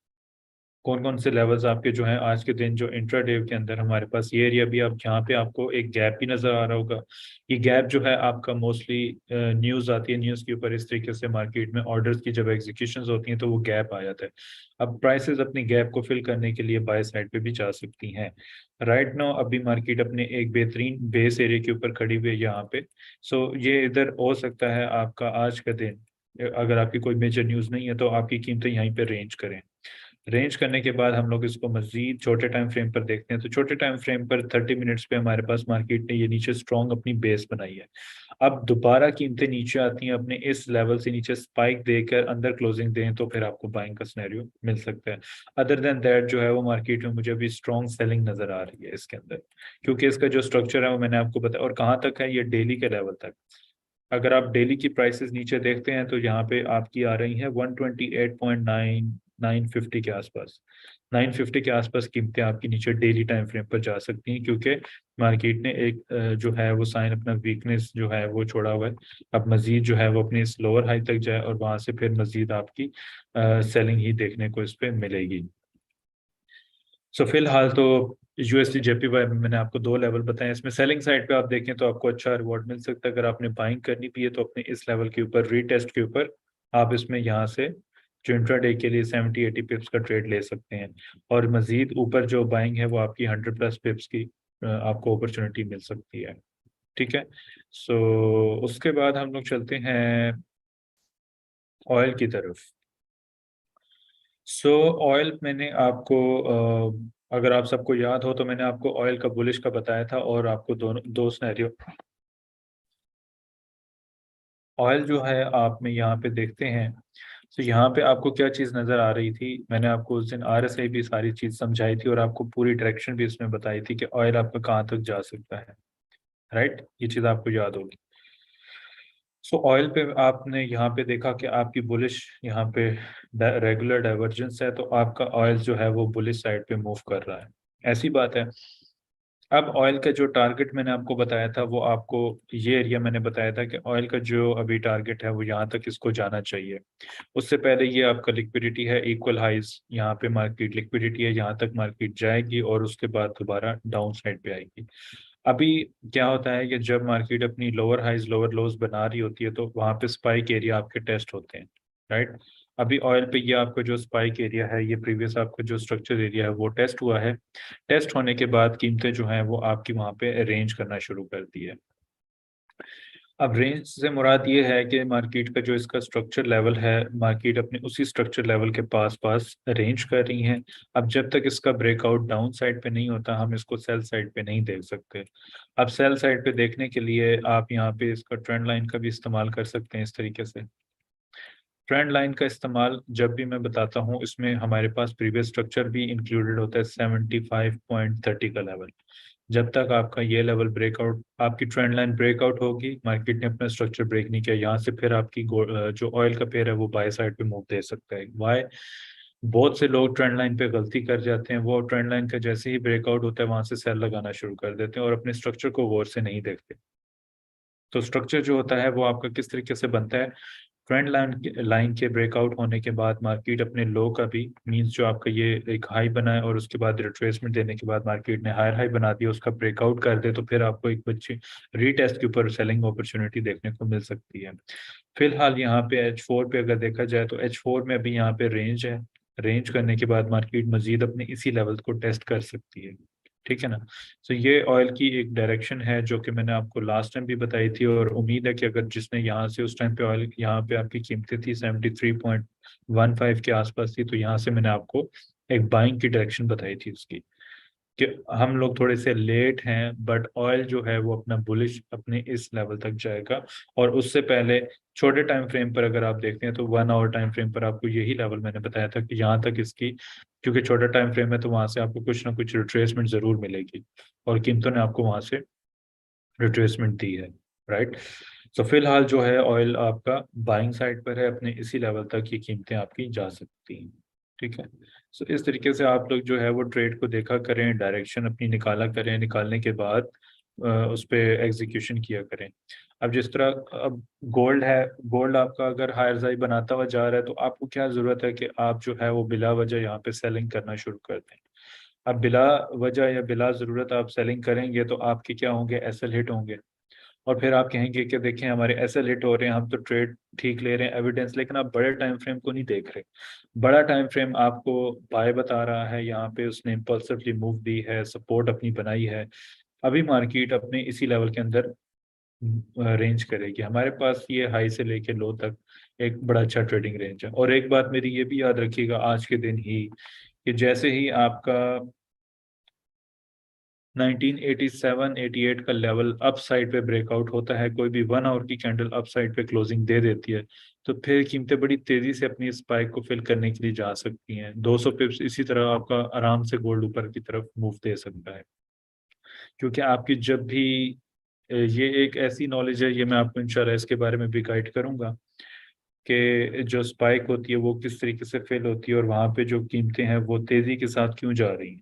[SPEAKER 1] कौन कौन से लेवल्स आपके जो हैं आज के दिन जो इंट्राडे के अंदर हमारे पास ये एरिया भी, आप जहाँ पे आपको एक गैप भी नजर आ रहा होगा, ये गैप जो है आपका मोस्टली न्यूज आती है, न्यूज के ऊपर इस तरीके से मार्केट में ऑर्डर्स की जब एग्जीक्यूशंस होती हैं तो वो गैप आ जाता है। अब प्राइसेस अपनी गैप को फिल करने के लिए बाय साइड पे भी जा सकती हैं। राइट नाउ अभी मार्केट अपने एक बेहतरीन बेस एरिया के ऊपर खड़ी हुई है यहाँ पे। सो ये इधर हो सकता है आपका आज का दिन, अगर आपकी कोई मेजर न्यूज नहीं है तो आपकी कीमतें यहीं पे रेंज करें। रेंज करने के बाद हम लोग इसको मजीद छोटे टाइम फ्रेम पर देखते हैं, तो छोटे टाइम फ्रेम पर 30 मिनट्स पे हमारे पास मार्केट ने ये नीचे स्ट्रॉन्ग अपनी बेस बनाई है। अब दोबारा कीमतें नीचे आती हैं, अपने इस लेवल से नीचे स्पाइक देकर अंदर क्लोजिंग दें तो फिर आपको बाइंग का सिनेरियो मिल सकता है। अदर देन दैट जो है वो मार्केट में मुझे अभी स्ट्रॉन्ग सेलिंग नजर आ रही है इसके अंदर, क्योंकि इसका जो स्ट्रक्चर है वो मैंने आपको बताया। और कहाँ तक है, ये डेली के लेवल तक। अगर आप डेली की प्राइसेस नीचे देखते हैं तो यहाँ पे आपकी आ रही है 128.950 के आसपास। 950 के आसपास कीमतें आपकी नीचे डेली टाइम फ्रेम पर जा सकती हैं, क्योंकि मार्केट ने एक जो है वो साइन अपना वीकनेस जो है वो छोड़ा हुआ है। अब मजीद जो है वो अपनी इस लोअर हाई तक जाए और वहां से फिर मजीद आपकी सेलिंग ही देखने को इस पे मिलेगी। सो फिलहाल तो यूएसडी जेपीवाई में मैंने आपको दो लेवल बताए। इसमें सेलिंग साइड पे आप देखें तो आपको अच्छा रिवॉर्ड मिल सकता है। अगर आपने बाइंग करनी भी है तो अपने इस लेवल के ऊपर रीटेस्ट के ऊपर आप इसमें यहाँ से जो इंट्राडे के लिए 70-80 पिप्स का ट्रेड ले सकते हैं। और मजीद ऊपर जो बाइंग है वो आपकी 100+ पिप्स की आपको अपॉर्चुनिटी मिल सकती है। ठीक है। सो उसके बाद हम लोग चलते हैं ऑयल की तरफ। सो ऑयल मैंने आपको अगर आप सबको याद हो तो मैंने आपको ऑयल का बुलिश का बताया था, और आपको दोनों दो सिनेरियो ऑयल जो है आप में यहाँ पे देखते हैं। तो यहाँ पे आपको क्या चीज़ नज़र आ रही थी, मैंने आपको उस दिन आरएसआई भी सारी चीज़ समझाई थी और आपको पूरी डायरेक्शन भी इसमें बताई थी कि ऑयल आपका कहाँ तक जा सकता है। राइट, ये चीज़ आपको याद होगी। सो ऑयल पे आपने यहाँ पे देखा कि आपकी बुलिश यहाँ पे रेगुलर डाइवर्जेंस है, तो आपका ऑयल जो है वो बुलिश साइड पे मूव कर रहा है। ऐसी बात है। अब ऑयल का जो टारगेट मैंने आपको बताया था वो आपको ये एरिया मैंने बताया था कि ऑयल का जो अभी टारगेट है वो यहाँ तक इसको जाना चाहिए। उससे पहले ये आपका लिक्विडिटी है, इक्वल हाइज यहाँ पे मार्केट लिक्विडिटी है, यहाँ तक मार्केट जाएगी और उसके बाद दोबारा डाउन साइड पे आएगी। अभी क्या होता है कि जब मार्केट अपनी लोअर हाइज लोअर लोज बना रही होती है तो वहां पे स्पाइक एरिया आपके टेस्ट होते हैं। राइट। अभी ऑयल पे ये आपका जो स्पाइक एरिया है, ये प्रीवियस आपका जो स्ट्रक्चर एरिया है वो टेस्ट हुआ है। टेस्ट होने के बाद कीमतें जो हैं वो आपकी वहां पे रेंज करना शुरू कर दी है। अब रेंज से मुराद ये है कि मार्केट का जो इसका स्ट्रक्चर लेवल है, मार्केट अपने उसी स्ट्रक्चर लेवल के पास पास रेंज कर रही है। अब जब तक इसका ब्रेकआउट डाउन साइड पे नहीं होता हम इसको सेल साइड पे नहीं देख सकते। अब सेल साइड पे देखने के लिए आप यहाँ पे इसका ट्रेंड लाइन का भी इस्तेमाल कर सकते हैं इस तरीके से। ट्रेंड लाइन का इस्तेमाल जब भी मैं बताता हूँ इसमें हमारे पास प्रीवियस स्ट्रक्चर भी इंक्लूडेड होता है, 75.30 का लेवल। जब तक आपका ये लेवल ब्रेकआउट, आपकी ट्रेंड लाइन ब्रेकआउट होगी, मार्केट ने अपना स्ट्रक्चर ब्रेक नहीं किया, यहाँ से फिर आपकी जो ऑयल का पेयर है वो बाय साइड पे मूव दे सकता है। वाई, बहुत से लोग ट्रेंड लाइन पे गलती कर जाते हैं, वो ट्रेंड लाइन का जैसे ही ब्रेकआउट होता है वहां से सेल लगाना शुरू कर देते हैं और अपने स्ट्रक्चर को गौर से नहीं देखते। तो स्ट्रक्चर जो होता है वो आपका किस तरीके से बनता है, ट्रेंड लाइन के ब्रेकआउट होने के बाद मार्केट अपने लो का भी मींस जो आपका ये एक हाई बना है और उसके बाद रिट्रेसमेंट देने के बाद मार्केट ने हायर हाई बना दिया, उसका ब्रेकआउट कर दे तो फिर आपको एक अच्छी रीटेस्ट के ऊपर सेलिंग अपॉर्चुनिटी देखने को मिल सकती है। फिलहाल यहाँ पे H4 पे अगर देखा जाए तो H4 में अभी यहाँ पे रेंज है। रेंज करने के बाद मार्केट मजीद अपने इसी लेवल को टेस्ट कर सकती है। ठीक है ना। तो ये ऑयल की एक डायरेक्शन है जो कि मैंने आपको लास्ट टाइम भी बताई थी, और उम्मीद है कि अगर जिसने यहाँ से उस टाइम पे ऑयल यहाँ पे आपकी कीमतें थी 73.15 के आसपास थी, तो यहाँ से मैंने आपको एक बाइंग की डायरेक्शन बताई थी उसकी, कि हम लोग थोड़े से लेट हैं बट ऑयल जो है वो अपना बुलिश अपने इस लेवल तक जाएगा। और उससे पहले छोटे टाइम फ्रेम पर अगर आप देखते हैं तो 1 आवर टाइम फ्रेम पर आपको यही लेवल मैंने बताया था कि यहाँ तक इसकी, क्योंकि छोटा टाइम फ्रेम है तो वहां से आपको कुछ ना कुछ रिट्रेसमेंट जरूर मिलेगी, और कीमतों ने आपको वहां से रिट्रेसमेंट दी है। राइट। तो फिलहाल जो है ऑयल आपका बाइंग साइड पर है, अपने इसी लेवल तक ये कीमतें आपकी जा सकती हैं। ठीक है। सो इस तरीके से आप लोग जो है वो ट्रेड को देखा करें, डायरेक्शन अपनी निकाला करें, निकालने के बाद उस पर एग्जीक्यूशन किया करें। अब जिस तरह अब गोल्ड है, गोल्ड आपका अगर हायर हाई बनाता हुआ जा रहा है तो आपको क्या ज़रूरत है कि आप जो है वो बिला वजह यहाँ पे सेलिंग करना शुरू कर दें। अब बिला वजह या बिला ज़रूरत आप सेलिंग करेंगे तो आपके क्या होंगे, एसएल हिट होंगे, और फिर आप कहेंगे कि देखें हमारे एसएल हिट हो रहे हैं, हम तो ट्रेड ठीक ले रहे हैं एविडेंस, लेकिन आप बड़े टाइम फ्रेम को नहीं देख रहे। बड़ा टाइम फ्रेम आपको बाय बता रहा है, यहाँ पे उसने इम्पल्सिवली मूव दी है, सपोर्ट अपनी बनाई है, अभी मार्केट अपने इसी लेवल के अंदर रेंज करेगी। हमारे पास ये हाई से लेके लो तक एक बड़ा अच्छा ट्रेडिंग रेंज है। और एक बात मेरी ये भी याद रखिएगा आज के दिन ही, कि जैसे ही आपका 1987-88 का लेवल अप साइड पे ब्रेकआउट होता है, कोई भी 1 आवर की कैंडल अप साइड पे क्लोजिंग दे देती है, तो फिर कीमतें बड़ी तेजी से अपनी स्पाइक को फिल करने के लिए जा सकती हैं। 200 पिप्स इसी तरह आपका आराम से गोल्ड ऊपर की तरफ मूव दे सकता है। क्योंकि आपकी जब भी ये एक ऐसी नॉलेज है, ये मैं आपको इंशाल्लाह इसके बारे में भी गाइड करूंगा कि जो स्पाइक होती है वो किस तरीके से फिल होती है और वहां पे जो कीमतें हैं वो तेजी के साथ क्यों जा रही हैं।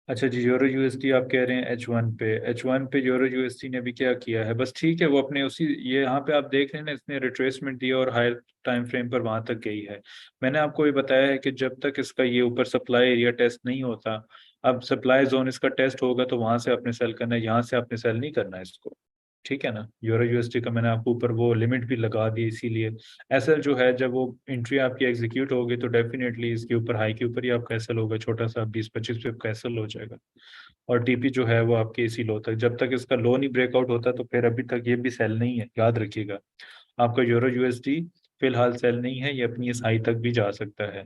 [SPEAKER 1] अच्छा जी, यूरो यूएसडी आप कह रहे हैं एच वन पे यूरो यूएसडी ने भी क्या किया है, बस ठीक है, वो अपने उसी, ये यहाँ पे आप देख रहे हैं ना, इसने रिट्रेसमेंट दिया और हायर टाइम फ्रेम पर वहां तक गई है। मैंने आपको ये बताया है कि जब तक इसका ये ऊपर सप्लाई एरिया टेस्ट नहीं होता, अब सप्लाई जोन इसका टेस्ट होगा तो वहां से आपने सेल करना है, यहाँ से आपने सेल नहीं करना है इसको। ठीक है ना, यूरो यूएसडी का मैंने आपको ऊपर वो लिमिट भी लगा दी, इसीलिए एसएल जो है जब वो एंट्री आपकी एग्जीक्यूट होगी तो डेफिनेटली इसके ऊपर हाई के ऊपर ही आपका एसएल होगा, छोटा सा 20-25 पे आपका एसएल हो जाएगा। और टीपी जो है वो आपके इसी लो तक, जब तक इसका लो नहीं ब्रेकआउट होता तो फिर अभी तक ये भी सेल नहीं है, याद रखिएगा। आपका यूरो यूएसडी फिलहाल सेल नहीं है, ये अपनी इस हाई तक भी जा सकता है।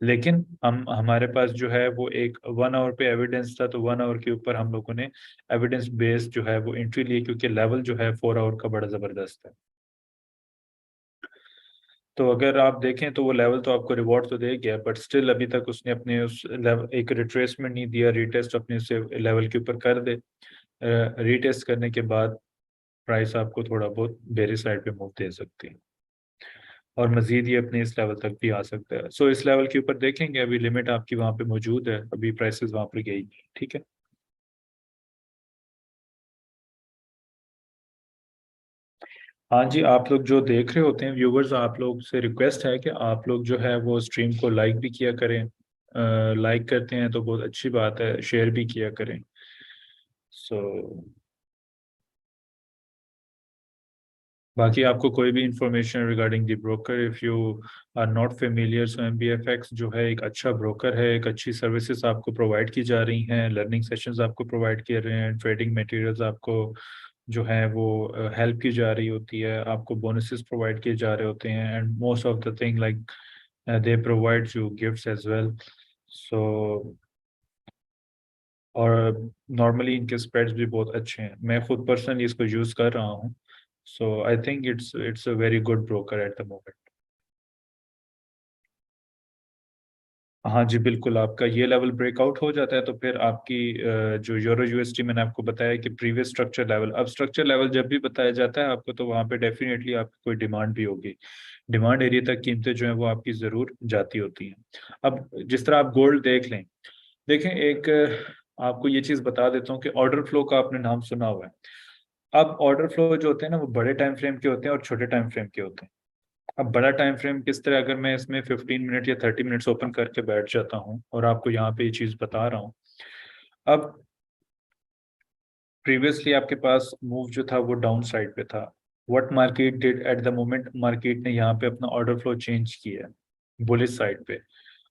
[SPEAKER 1] लेकिन हम हमारे पास जो है वो एक 1 आवर पे एविडेंस था, तो 1 आवर के ऊपर हम लोगों ने एविडेंस बेस्ड जो है वो एंट्री ली, क्योंकि लेवल जो है 4 आवर का बड़ा जबरदस्त है। तो अगर आप देखें तो वो लेवल तो आपको रिवॉर्ड तो दे गया, बट स्टिल अभी तक उसने अपने उस लेवल एक रिट्रेसमेंट नहीं दिया, रीटेस्ट अपने से लेवल के ऊपर कर दे। रीटेस्ट करने के बाद प्राइस आपको थोड़ा बहुत बेरी साइड पे मूव दे सकती है, और मजीद ये अपने इस लेवल तक भी आ सकता है। सो इस लेवल के ऊपर देखेंगे, अभी लिमिट आपकी वहाँ पे मौजूद है, अभी प्राइसेस वहाँ पर गई। ठीक है। हाँ जी, आप लोग जो देख रहे होते हैं व्यूवर्स, आप लोग से रिक्वेस्ट है कि आप लोग जो है वो स्ट्रीम को लाइक भी किया करें। लाइक करते हैं तो बहुत अच्छी बात है, शेयर भी किया करें। सो बाकी आपको कोई भी information regarding the broker, if you are not familiar, so MBFX जो है एक अच्छा ब्रोकर है, एक अच्छी सर्विसेज आपको प्रोवाइड की जा रही हैं, लर्निंग सेशंस आपको प्रोवाइड किए रहे हैं, ट्रेडिंग मटेरियल्स आपको जो है वो हेल्प की जा रही होती है, आपको बोनसेस प्रोवाइड किए जा रहे होते हैं, and most of the thing like they provide you gifts as well. So और नॉर्मली इनके स्प्रेड्स भी बहुत अच्छे हैं, मैं खुद पर्सनली इसको यूज़ कर रहा हूँ। So I think it's a very good broker at the moment. हाँ जी बिल्कुल, आपका ये लेवल ब्रेकआउट हो जाता है तो फिर आपकी जो यूरो यूएसडी मैंने आपको बताया कि प्रीवियस स्ट्रक्चर लेवल, अब स्ट्रक्चर लेवल जब भी बताया जाता है आपको तो वहाँ पे डेफिनेटली आपकी कोई डिमांड भी होगी, डिमांड एरिया तक कीमतें जो है वो आपकी ज़रूर जाती होती हैं। अब जिस तरह आप गोल्ड देख लें, देखें एक आपको ये चीज़ बता देता हूँ कि ऑर्डर फ्लो का आपने नाम सुना हुआ है। अब ऑर्डर फ्लो जो होते हैं ना वो बड़े टाइम फ्रेम के होते हैं और छोटे टाइम फ्रेम के होते हैं। अब बड़ा टाइम फ्रेम किस तरह, अगर मैं इसमें 15 मिनट या 30 मिनट्स ओपन करके बैठ जाता हूँ और आपको यहाँ पे ये चीज़ बता रहा हूँ। अब प्रीवियसली आपके पास मूव जो था वो डाउन साइड पे था, what market did at the moment, market ने यहाँ पे अपना ऑर्डर फ्लो चेंज किया है बुलिश साइड पे।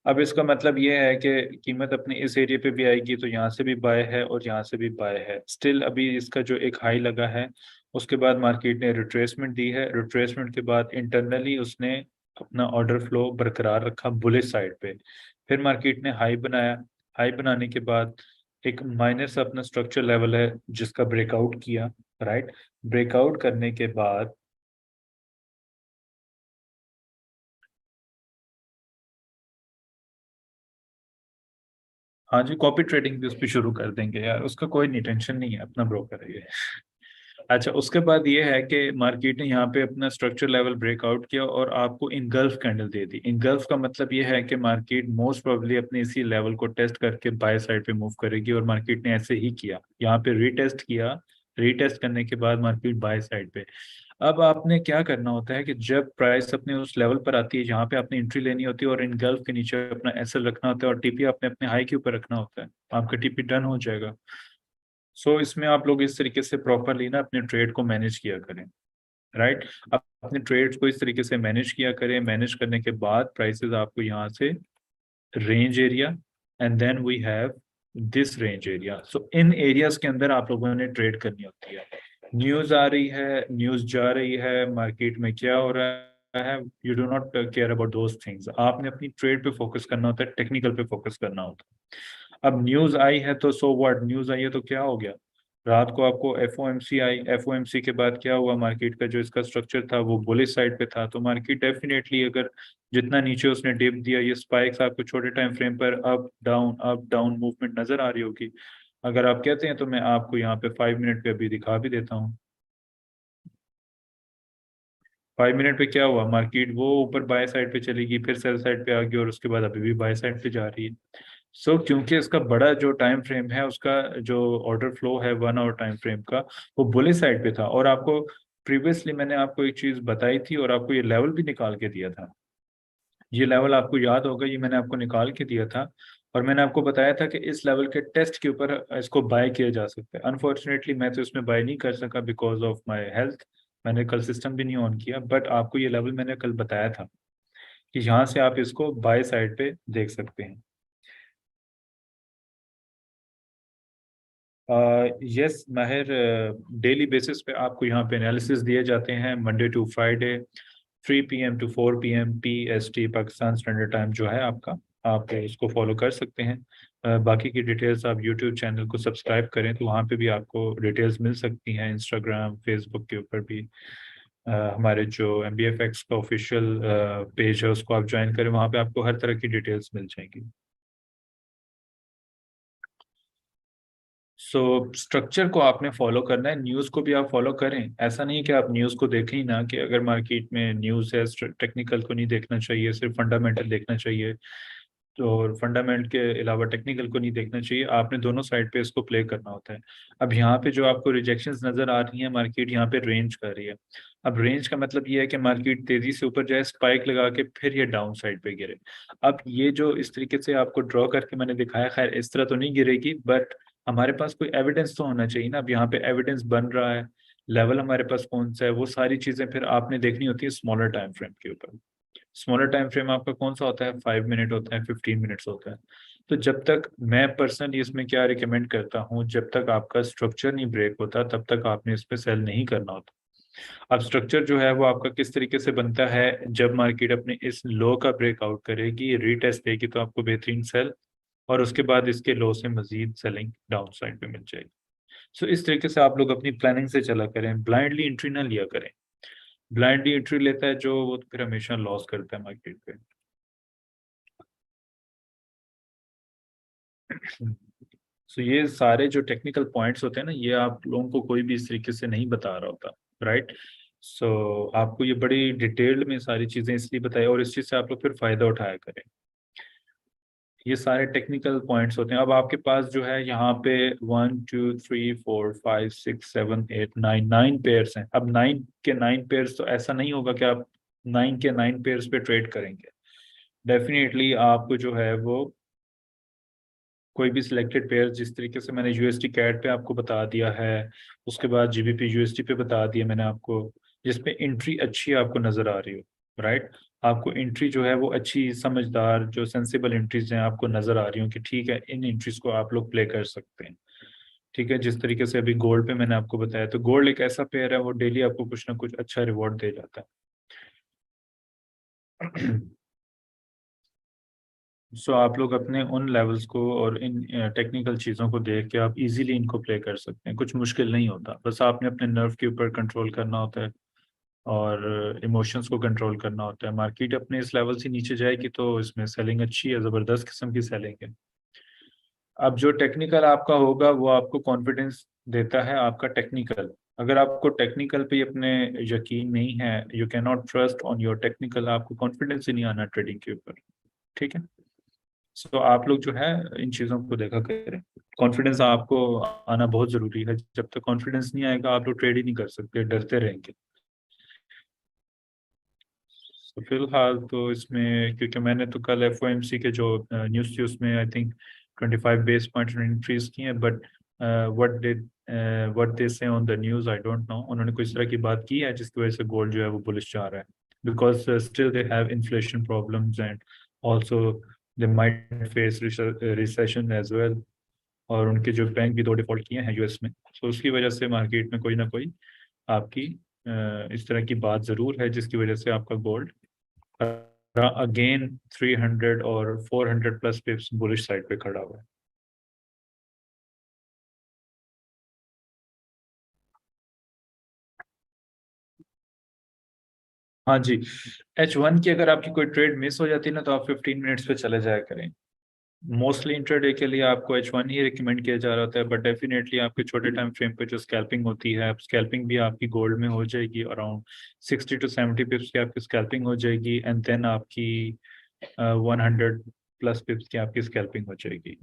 [SPEAKER 1] अब इसका मतलब ये है कि कीमत अपने इस एरिया पे भी आएगी तो यहाँ से भी बाय है और यहाँ से भी बाय है, स्टिल अभी इसका जो एक हाई लगा है, उसके बाद मार्केट ने रिट्रेसमेंट दी है, रिट्रेसमेंट के बाद इंटरनली उसने अपना ऑर्डर फ्लो बरकरार रखा बुलिश साइड पे, फिर मार्केट ने हाई बनाया, हाई बनाने के बाद एक माइनस अपना स्ट्रक्चर लेवल है जिसका ब्रेकआउट किया, राइट, ब्रेकआउट करने के बाद हाँ जी, कॉपी ट्रेडिंग भी उस पर शुरू कर देंगे यार, उसका कोई नहीं, टेंशन नहीं है, अपना ब्रोकर है ये। अच्छा, उसके बाद ये है कि मार्केट ने यहाँ पे अपना स्ट्रक्चर लेवल ब्रेकआउट किया और आपको इनगल्फ कैंडल दे दी। इनगल्फ का मतलब ये है कि मार्केट मोस्ट प्रोबेबली अपने इसी लेवल को टेस्ट करके बाय साइड पे मूव करेगी, और मार्केट ने ऐसे ही किया, यहाँ पे रीटेस्ट किया। रीटेस्ट करने के बाद मार्केट बाय साइड पे। अब आपने क्या करना होता है कि जब प्राइस अपने उस लेवल पर आती है जहाँ पे आपने एंट्री लेनी होती है, और इनगल्फ के नीचे अपना एसएल रखना होता है, और टीपी आपने अपने हाई के ऊपर रखना होता है, आपका टीपी डन हो जाएगा। सो इसमें आप लोग इस तरीके से प्रॉपरली ना अपने ट्रेड को मैनेज किया करें। राइट। आप अपने ट्रेड्स को इस तरीके से मैनेज किया करें। मैनेज करने के बाद प्राइसेस आपको यहाँ से range area, and then we have this range area. So in areas के अंदर आप लोगों ने ट्रेड करनी होती है। न्यूज आ रही है, न्यूज जा रही है, मार्केट में क्या हो रहा है, you do not care about those things. आपने अपनी ट्रेड पे फोकस करना होता है, टेक्निकल पे फोकस करना होता है। अब न्यूज आई है तो सो व्हाट, न्यूज आई है तो क्या हो गया। रात को आपको एफओएमसी आई, एफओएमसी के बाद क्या हुआ, मार्केट का जो इसका स्ट्रक्चर था वो बुलिश साइड पे था, तो मार्केट डेफिनेटली अगर जितना नीचे उसने डिप दिया, ये स्पाइक्स आपको छोटे टाइम फ्रेम पर अप डाउन मूवमेंट नजर आ रही होगी। अगर आप कहते हैं तो मैं आपको यहाँ पे 5 मिनट पे अभी दिखा भी देता हूँ। 5 मिनट पे क्या हुआ, मार्केट वो ऊपर बाय साइड पे चलेगी, फिर सेल साइड पे आ गई, और उसके बाद अभी भी बाय साइड पे जा रही है। सो क्योंकि इसका बड़ा जो टाइम फ्रेम है, उसका जो ऑर्डर फ्लो है 1 आवर टाइम फ्रेम का, वो बुलिश साइड पे था। और आपको प्रीवियसली मैंने आपको एक चीज बताई थी, और आपको ये लेवल भी निकाल के दिया था। ये लेवल आपको याद होगा, ये मैंने आपको निकाल के दिया था। और मैंने आपको बताया था कि इस लेवल के टेस्ट के ऊपर इसको बाय किया जा सकता है। अनफॉर्चुनेटली मैं तो इसमें बाय नहीं कर सका बिकॉज ऑफ माई हेल्थ। मैंने कल सिस्टम भी नहीं ऑन किया, बट आपको ये लेवल मैंने कल बताया था कि यहाँ से आप इसको बाय साइड पे देख सकते हैं। यस माहिर, डेली बेसिस पे आपको यहाँ पे एनालिसिस दिए जाते हैं, Monday to Friday 3 PM to 4 PM PST, Pakistan standard time जो है आपका, आप इसको फॉलो कर सकते हैं। बाकी की डिटेल्स आप यूट्यूब चैनल को सब्सक्राइब करें तो वहाँ पे भी आपको डिटेल्स मिल सकती हैं। इंस्टाग्राम फेसबुक के ऊपर भी हमारे जो MBFX का ऑफिशियल पेज है उसको आप ज्वाइन करें, वहाँ पे आपको हर तरह की डिटेल्स मिल जाएंगी। सो स्ट्रक्चर को आपने फॉलो करना है, न्यूज़ को भी आप फॉलो करें। ऐसा नहीं है कि आप न्यूज़ को देखें ही ना, कि अगर मार्केट में न्यूज़ है, टेक्निकल को नहीं देखना चाहिए, सिर्फ फंडामेंटल देखना चाहिए। तो फंडामेंटल के अलावा टेक्निकल को नहीं देखना चाहिए, आपने दोनों साइड पे इसको प्ले करना होता है। अब यहाँ पे जो आपको रिजेक्शंस नज़र आ रही हैं, मार्केट यहाँ पे रेंज कर रही है। अब रेंज का मतलब ये है कि मार्केट तेज़ी से ऊपर जाए, स्पाइक लगा के फिर ये डाउन साइड पे गिरे। अब ये जो इस तरीके से आपको ड्रॉ करके मैंने दिखाया, खैर इस तरह तो नहीं गिरेगी, बट हमारे पास कोई एविडेंस तो होना चाहिए ना। अब यहाँ पे एविडेंस बन रहा है, लेवल हमारे पास कौन सा है, वो सारी चीज़ें फिर आपने देखनी होती है स्मॉलर टाइम फ्रेम के ऊपर। स्मॉलर टाइम फ्रेम आपका कौन सा होता है, 5 मिनट होता है, 15 मिनट्स होता है। तो जब तक मैं पर्सनली इसमें क्या रिकमेंड करता हूँ, जब तक आपका स्ट्रक्चर नहीं ब्रेक होता तब तक आपने इस पे सेल नहीं करना होता। अब स्ट्रक्चर जो है वो आपका किस तरीके से बनता है, जब मार्केट अपने इस लो का ब्रेकआउट करेगी, रीटेस्ट देगी, तो आपको बेहतरीन सेल, और उसके बाद इसके लो से मजीद सेलिंग डाउन साइड पे मिल जाएगी। सो इस तरीके से आप लोग अपनी प्लानिंग से चला करें, ब्लाइंडली एंट्री ना लिया करें। ब्लाइंडली एंट्री लेता है जो, वो तो फिर हमेशा लॉस करता है मार्केट पे। सो ये सारे जो टेक्निकल पॉइंट्स होते हैं ना, ये आप लोगों को कोई भी इस तरीके से नहीं बता रहा होता। राइट। सो आपको ये बड़ी डिटेल्ड में सारी चीज़ें इसलिए बताई, और इस चीज़ से आप लोग फिर फ़ायदा उठाया करें। ये सारे टेक्निकल पॉइंट्स होते हैं। अब आपके पास जो है यहाँ पे 1 2 3 4 5 6 7 8 9, 9 पेयर्स हैं। अब 9 के 9 पेयर्स, तो ऐसा नहीं होगा कि आप 9 के 9 पेयर्स पे ट्रेड करेंगे। डेफिनेटली आपको जो है वो कोई भी सिलेक्टेड पेयर, जिस तरीके से मैंने USD कैट पे आपको बता दिया है, उसके बाद GBP USD पे बता दिया मैंने आपको, जिसपे एंट्री अच्छी आपको नज़र आ रही हो। राइट। आपको एंट्री जो है वो अच्छी समझदार, जो सेंसिबल एंट्रीज हैं आपको नज़र आ रही हो, कि ठीक है इन एंट्रीज को आप लोग प्ले कर सकते हैं। ठीक है, जिस तरीके से अभी गोल्ड पे मैंने आपको बताया, तो गोल्ड एक ऐसा पेयर है, वो डेली आपको कुछ ना कुछ अच्छा रिवॉर्ड दे जाता है। सो आप लोग अपने उन लेवल्स को और इन टेक्निकल चीज़ों को देख के आप इजीली इनको प्ले कर सकते हैं, कुछ मुश्किल नहीं होता। बस आपने अपने नर्व के ऊपर कंट्रोल करना होता है, और इमोशंस को कंट्रोल करना होता है। मार्केट अपने इस लेवल से नीचे जाएगी तो इसमें सेलिंग अच्छी है, ज़बरदस्त किस्म की सेलिंग है। अब जो टेक्निकल आपका होगा वो आपको कॉन्फिडेंस देता है, आपका टेक्निकल। अगर आपको टेक्निकल पे अपने यकीन नहीं है, you can not trust on your technical, आपको कॉन्फिडेंस ही नहीं आना ट्रेडिंग के ऊपर। ठीक है। सो आप लोग जो है इन चीज़ों को देखा करें। कॉन्फिडेंस आपको आना बहुत ज़रूरी है। जब तक कॉन्फिडेंस नहीं आएगा आप लोग ट्रेड ही नहीं कर सकते, डरते रहेंगे। तो फिलहाल तो इसमें, क्योंकि मैंने तो कल एफओएमसी के जो न्यूज़ थी उसमें I think 25 base point increase किए हैं, बट व्हाट दे से on the news I don't know. उन्होंने कोई इस तरह की बात की है जिसकी वजह से गोल्ड जो है वो बुलिश जा रहा है, because still they have inflation problems and also they might face recession as well. और उनके जो बैंक भी 2 डिफॉल्ट किए हैं यूएस में, तो उसकी वजह से मार्केट में कोई ना कोई आपकी इस तरह की बात ज़रूर है जिसकी वजह से आपका गोल्ड अगेन 300 और 400 प्लस पिप्स बुलिश साइड पे खड़ा हुआ है। हाँ जी। H1 की अगर आपकी कोई ट्रेड मिस हो जाती है ना, तो आप 15 मिनट्स पे चले जाया करें। मोस्टली इंट्राडे के लिए आपको H1 ही रिकमेंड किया जा रहा है, बट डेफिनेटली आपके छोटे टाइम फ्रेम पे जो स्कैल्पिंग होती है, स्कैल्पिंग भी आपकी गोल्ड में हो जाएगी, अराउंड 60 to 70 पिप्स की आपकी स्कैल्पिंग हो जाएगी, एंड देन आपकी 100 प्लस पिप्स की आपकी स्कैल्पिंग हो जाएगी।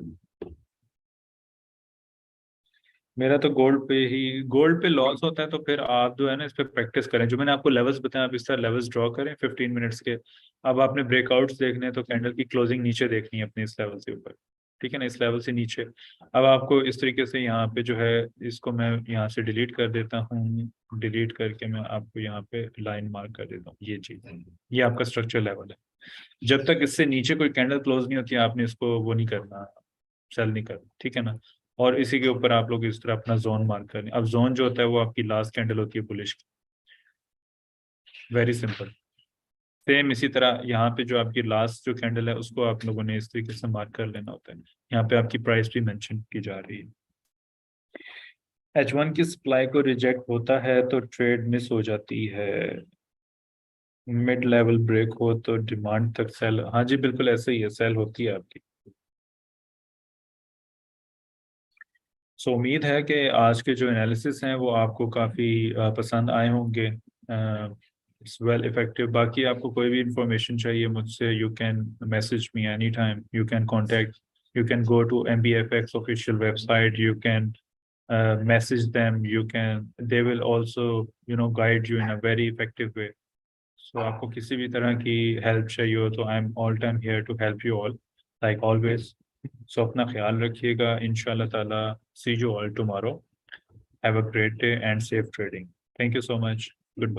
[SPEAKER 1] मेरा तो गोल्ड पे लॉस होता है, तो फिर आप जो है ना इस पे प्रैक्टिस करें, जो मैंने आपको लेवल्स बताया आप इस तरह लेवल्स ड्रॉ करें 15 मिनट्स के। अब आपने ब्रेकआउट्स देखने हैं तो कैंडल की क्लोजिंग नीचे देखनी है अपने इस लेवल से ऊपर। ठीक है ना, इस लेवल से नीचे। अब आपको इस तरीके से यहाँ पे जो है, इसको मैं यहाँ से डिलीट कर देता हूँ, डिलीट करके मैं आपको यहाँ पे लाइन मार्क कर देता हूँ, ये चीज, ये आपका स्ट्रक्चर लेवल है। जब तक इससे नीचे कोई कैंडल क्लोज नहीं होती आपने इसको वो नहीं करना, सेल नहीं करना। ठीक है ना। और इसी के ऊपर आप लोग इस तरह अपना जोन मार्क करें। अब जोन जो होता है वो आपकी लास्ट कैंडल होती है बुलिश की। Very simple. सेम इसी तरह यहाँ पे जो आपकी लास्ट जो कैंडल है उसको आप लोगों ने इस तरीके से मार्क कर लेना होता है। यहाँ पे आपकी प्राइस भी मेंशन की जा रही है। H1 की सप्लाई को रिजेक्ट होता है तो ट्रेड मिस हो जाती है। मिड लेवल ब्रेक हो तो डिमांड तक सेल, हाँ जी बिल्कुल ऐसे ही है, सेल होती है आपकी। सो उम्मीद है कि आज के जो एनालिसिस हैं वो आपको काफ़ी पसंद आए होंगे। It's well effective. बाकी आपको कोई भी इंफॉर्मेशन चाहिए मुझसे, you can message me any time, you can contact, you can go to MBFX official website, you can message them, you can, they will also guide you in a very effective way. So आपको किसी भी तरह की help चाहिए हो तो I am all time here to help you all, like always. So अपना ख्याल रखिएगा, इंशाल्लाह ताला see you all tomorrow. Have a great day and safe trading. Thank you so much. Good bye.